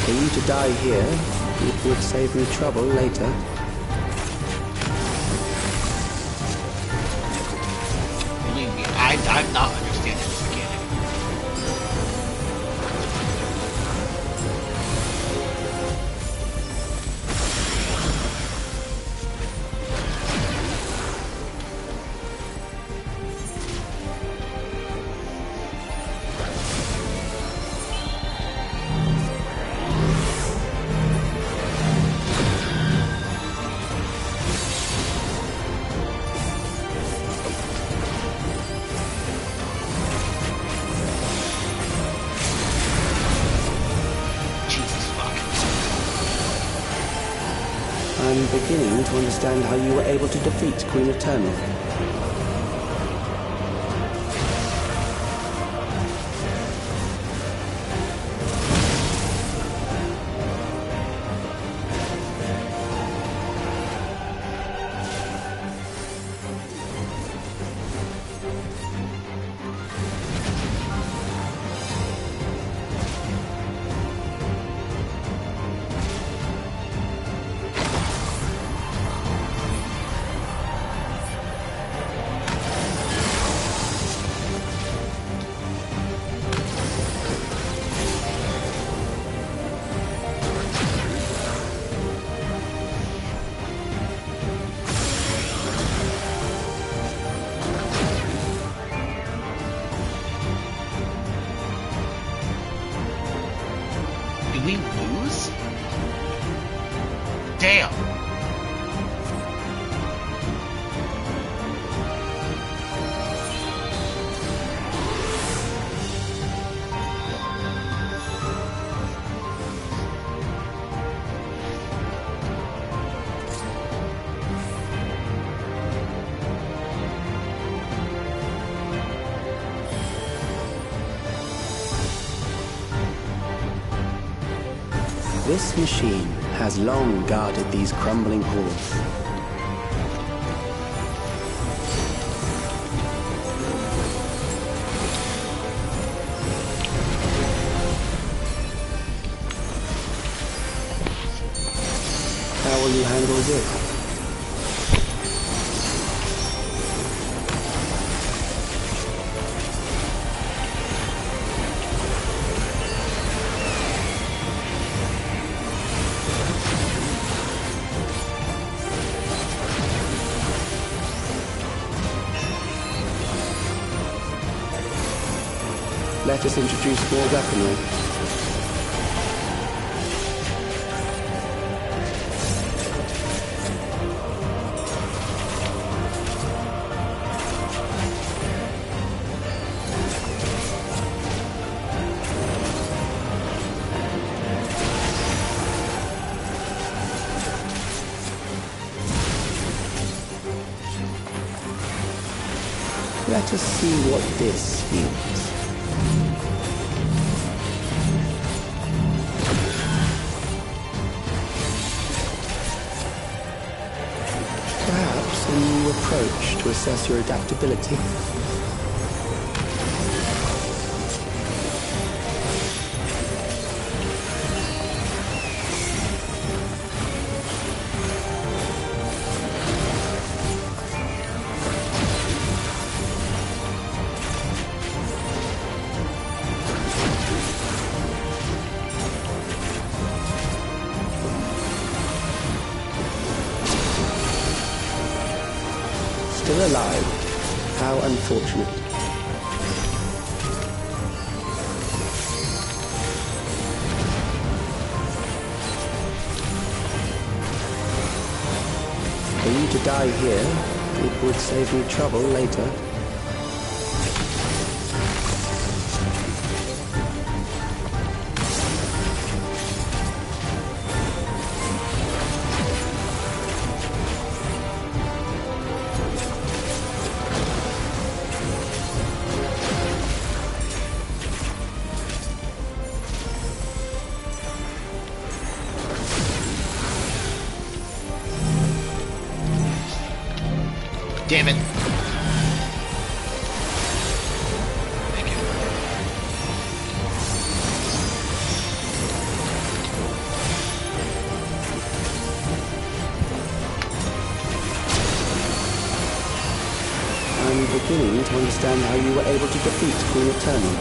For you to die here, it would save me trouble later. Believe me, I'm not understanding this mechanic. I'm beginning to understand how you were able to defeat Queen Eternal. Did we lose? Damn! This machine has long guarded these crumbling halls. How will you handle this? Let us introduce more weaponry. Let us see what this means. Perhaps a new approach to assess your adaptability. still alive. How unfortunate. For you to die here, it would save me trouble later. Damn it. Thank you. I'm beginning to understand how you were able to defeat Queen Eternal.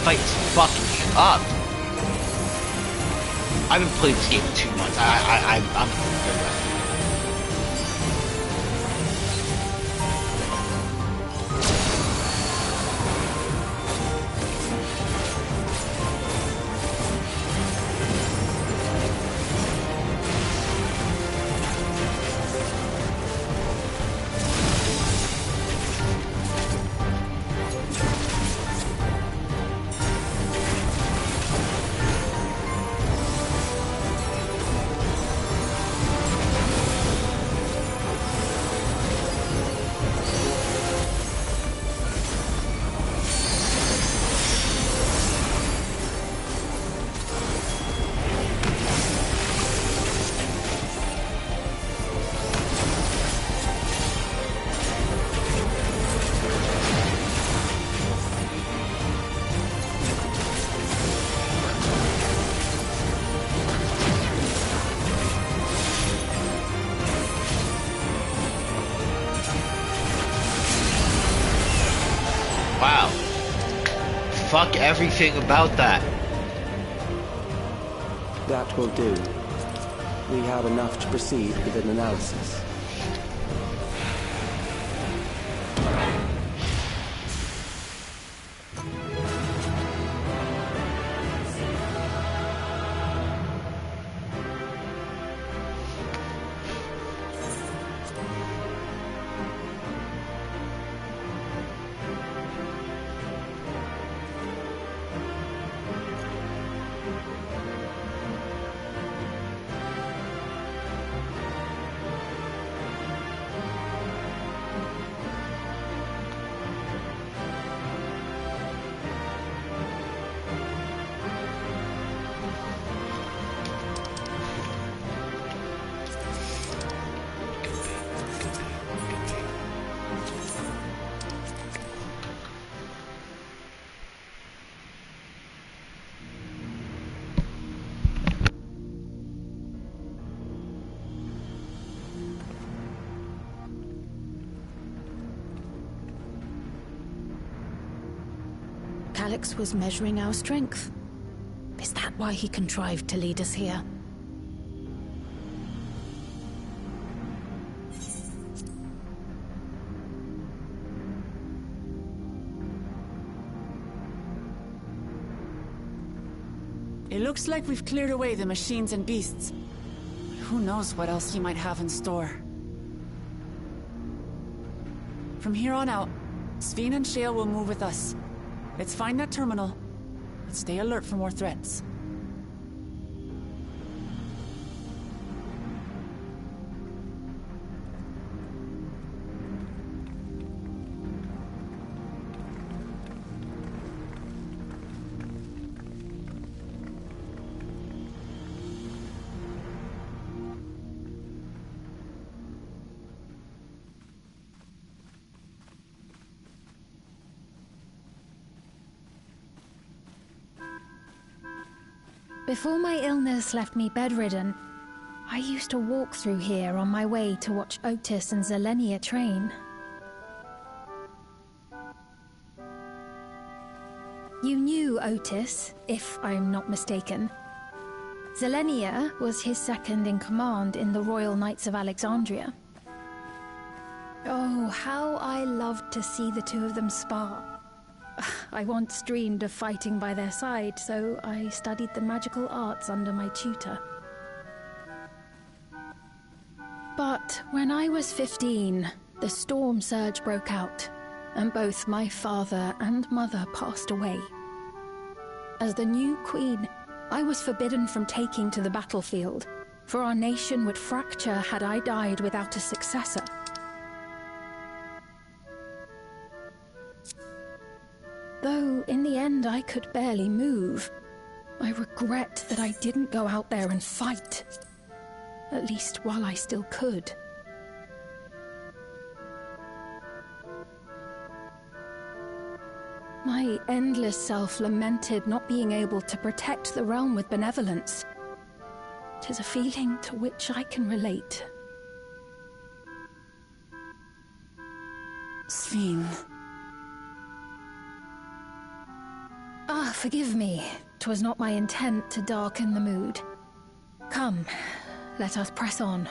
Fight is fucking up. I've been playing this game for 2 months. I'm very bad. Wow. Fuck everything about that. That will do. We have enough to proceed with an analysis. Alex was measuring our strength. Is that why he contrived to lead us here? It looks like we've cleared away the machines and beasts. Who knows what else he might have in store? From here on out, Sveen and Shale will move with us. Let's find that terminal, but stay alert for more threats. Before my illness left me bedridden, I used to walk through here on my way to watch Otis and Zelenia train. You knew Otis, if I'm not mistaken. Zelenia was his second in command in the Royal Knights of Alexandria. Oh, how I loved to see the two of them spar. I once dreamed of fighting by their side, so I studied the magical arts under my tutor. But when I was 15, the storm surge broke out, and both my father and mother passed away. As the new queen, I was forbidden from taking to the battlefield, for our nation would fracture had I died without a successor. Though, in the end, I could barely move. I regret that I didn't go out there and fight. At least while I still could. My endless self lamented not being able to protect the realm with benevolence. 'Tis a feeling to which I can relate. Sveen. Ah, forgive me. 'Twas not my intent to darken the mood. Come, let us press on.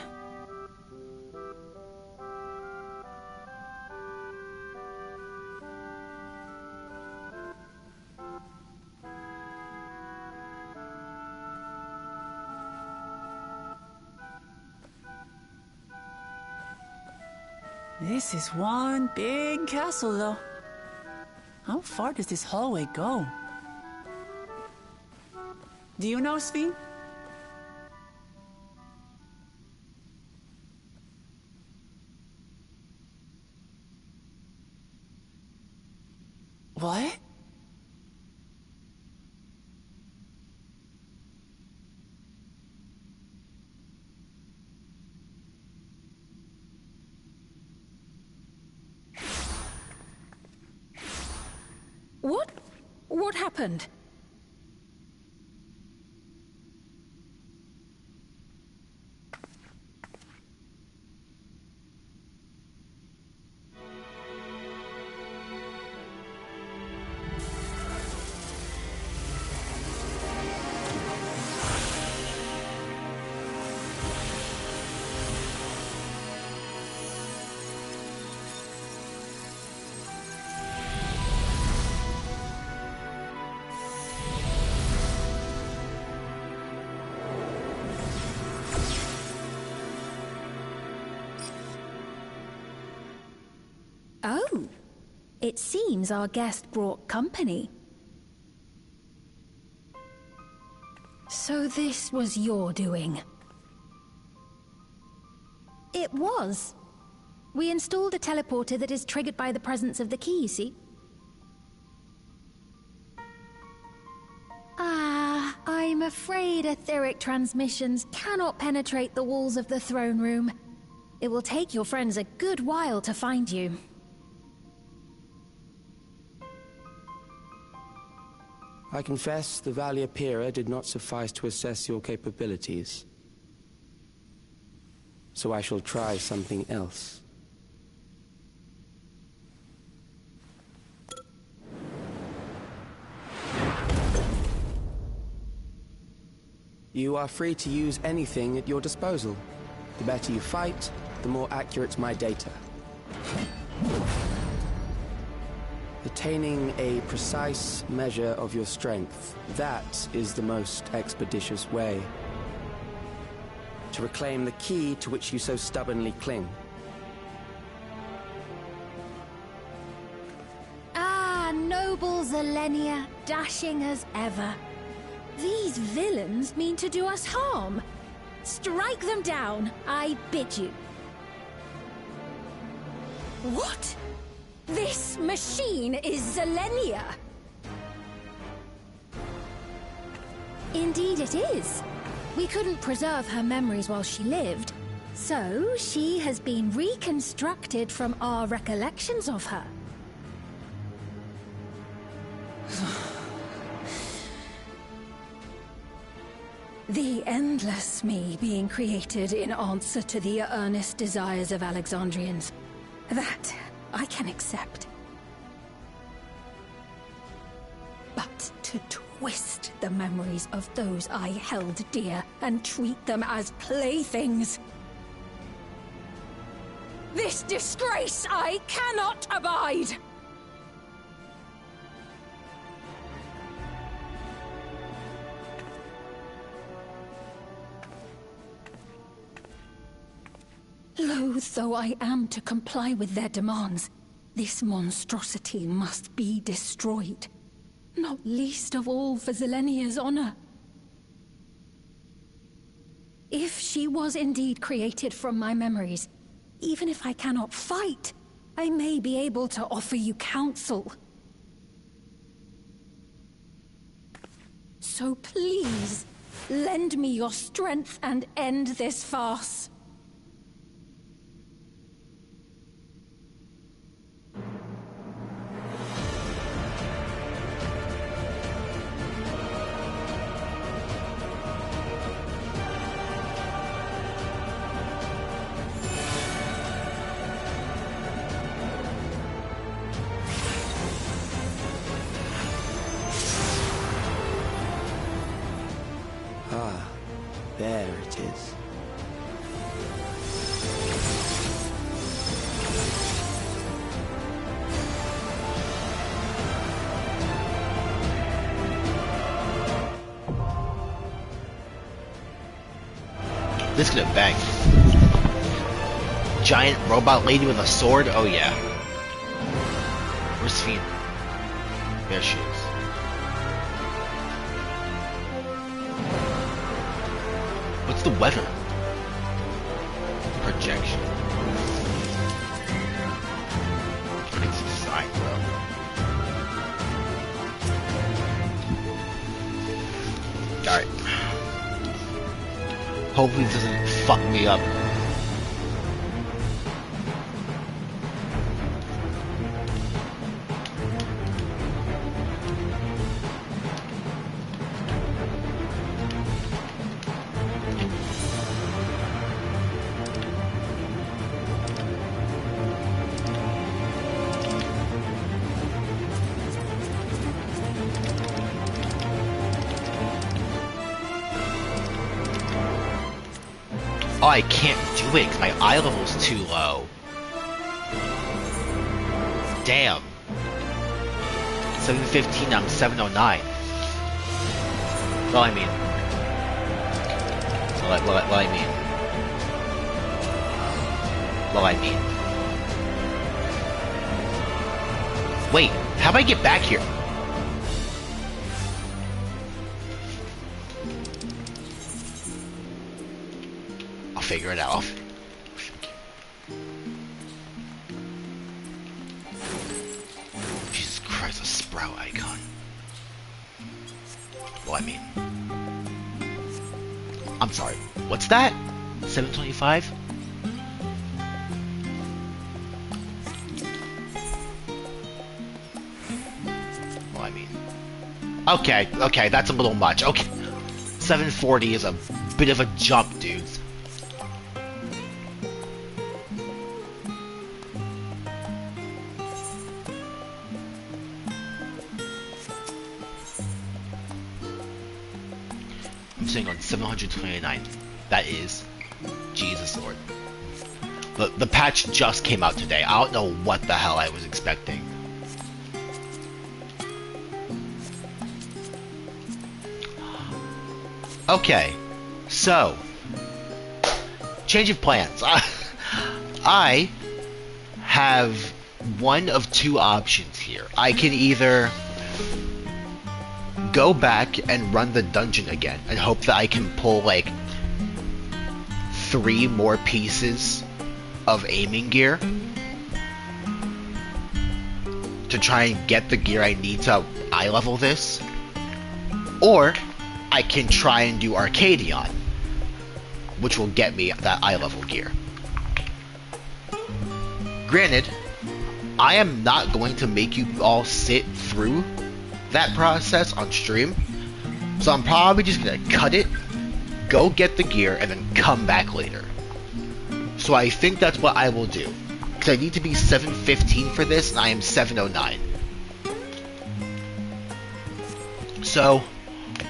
This is one big castle, though. How far does this hallway go? Do you know, Sveen? What? What happened? Oh, it seems our guest brought company. So this was your doing? It was. We installed a teleporter that is triggered by the presence of the key, you see? Ah, I'm afraid etheric transmissions cannot penetrate the walls of the throne room. It will take your friends a good while to find you. I confess the Valiapira did not suffice to assess your capabilities. So I shall try something else. You are free to use anything at your disposal. The better you fight, the more accurate my data. Attaining a precise measure of your strength, that is the most expeditious way to reclaim the key to which you so stubbornly cling. Zilenia, dashing as ever. These villains mean to do us harm. Strike them down, I bid you. What? This machine is Zilenia? Indeed it is. We couldn't preserve her memories while she lived, so she has been reconstructed from our recollections of her. The endless me being created in answer to the earnest desires of Alexandrians. That I can accept. But to twist the memories of those I held dear and treat them as playthings. This disgrace I cannot abide! Loath though I am to comply with their demands, this monstrosity must be destroyed. Not least of all for Zilenia's honor. If she was indeed created from my memories, even if I cannot fight, I may be able to offer you counsel. So please, lend me your strength and end this farce. There it is. This could have banged. Giant robot lady with a sword? Oh yeah. Where's Fiend? There she is. What's the weather? Projection. It's a sign, bro. Alright. Hopefully this doesn't fuck me up. Oh, I can't do it because my eye level's too low. Damn. 715, I'm 709. Well, I mean. Well, I mean. Wait, how do I get back here? Figure it out. Jesus Christ, a sprout icon. Well, I mean, I'm sorry. What's that? 725? Well, I mean, okay, that's a little much. Okay, 740 is a bit of a jump, dudes. On 729. That is Jesus Lord. The patch just came out today. I don't know what the hell I was expecting. Okay, so change of plans. I have one of two options here. I can either go back and run the dungeon again and hope that I can pull like 3 more pieces of aiming gear to try and get the gear I need to eye level this, or I can try and do Arcadion, which will get me that eye level gear. Granted, I am not going to make you all sit through that process on stream, so I'm probably just gonna cut it, go get the gear, and then come back later. So I think that's what I will do, because I need to be 7:15 for this, and I am 7:09. So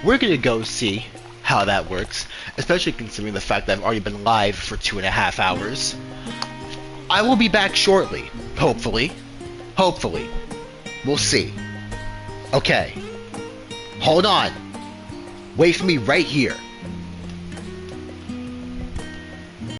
we're gonna go see how that works, especially considering the fact that I've already been live for 2.5 hours. I will be back shortly, hopefully. Hopefully. We'll see. Okay. Hold on. Wait for me right here.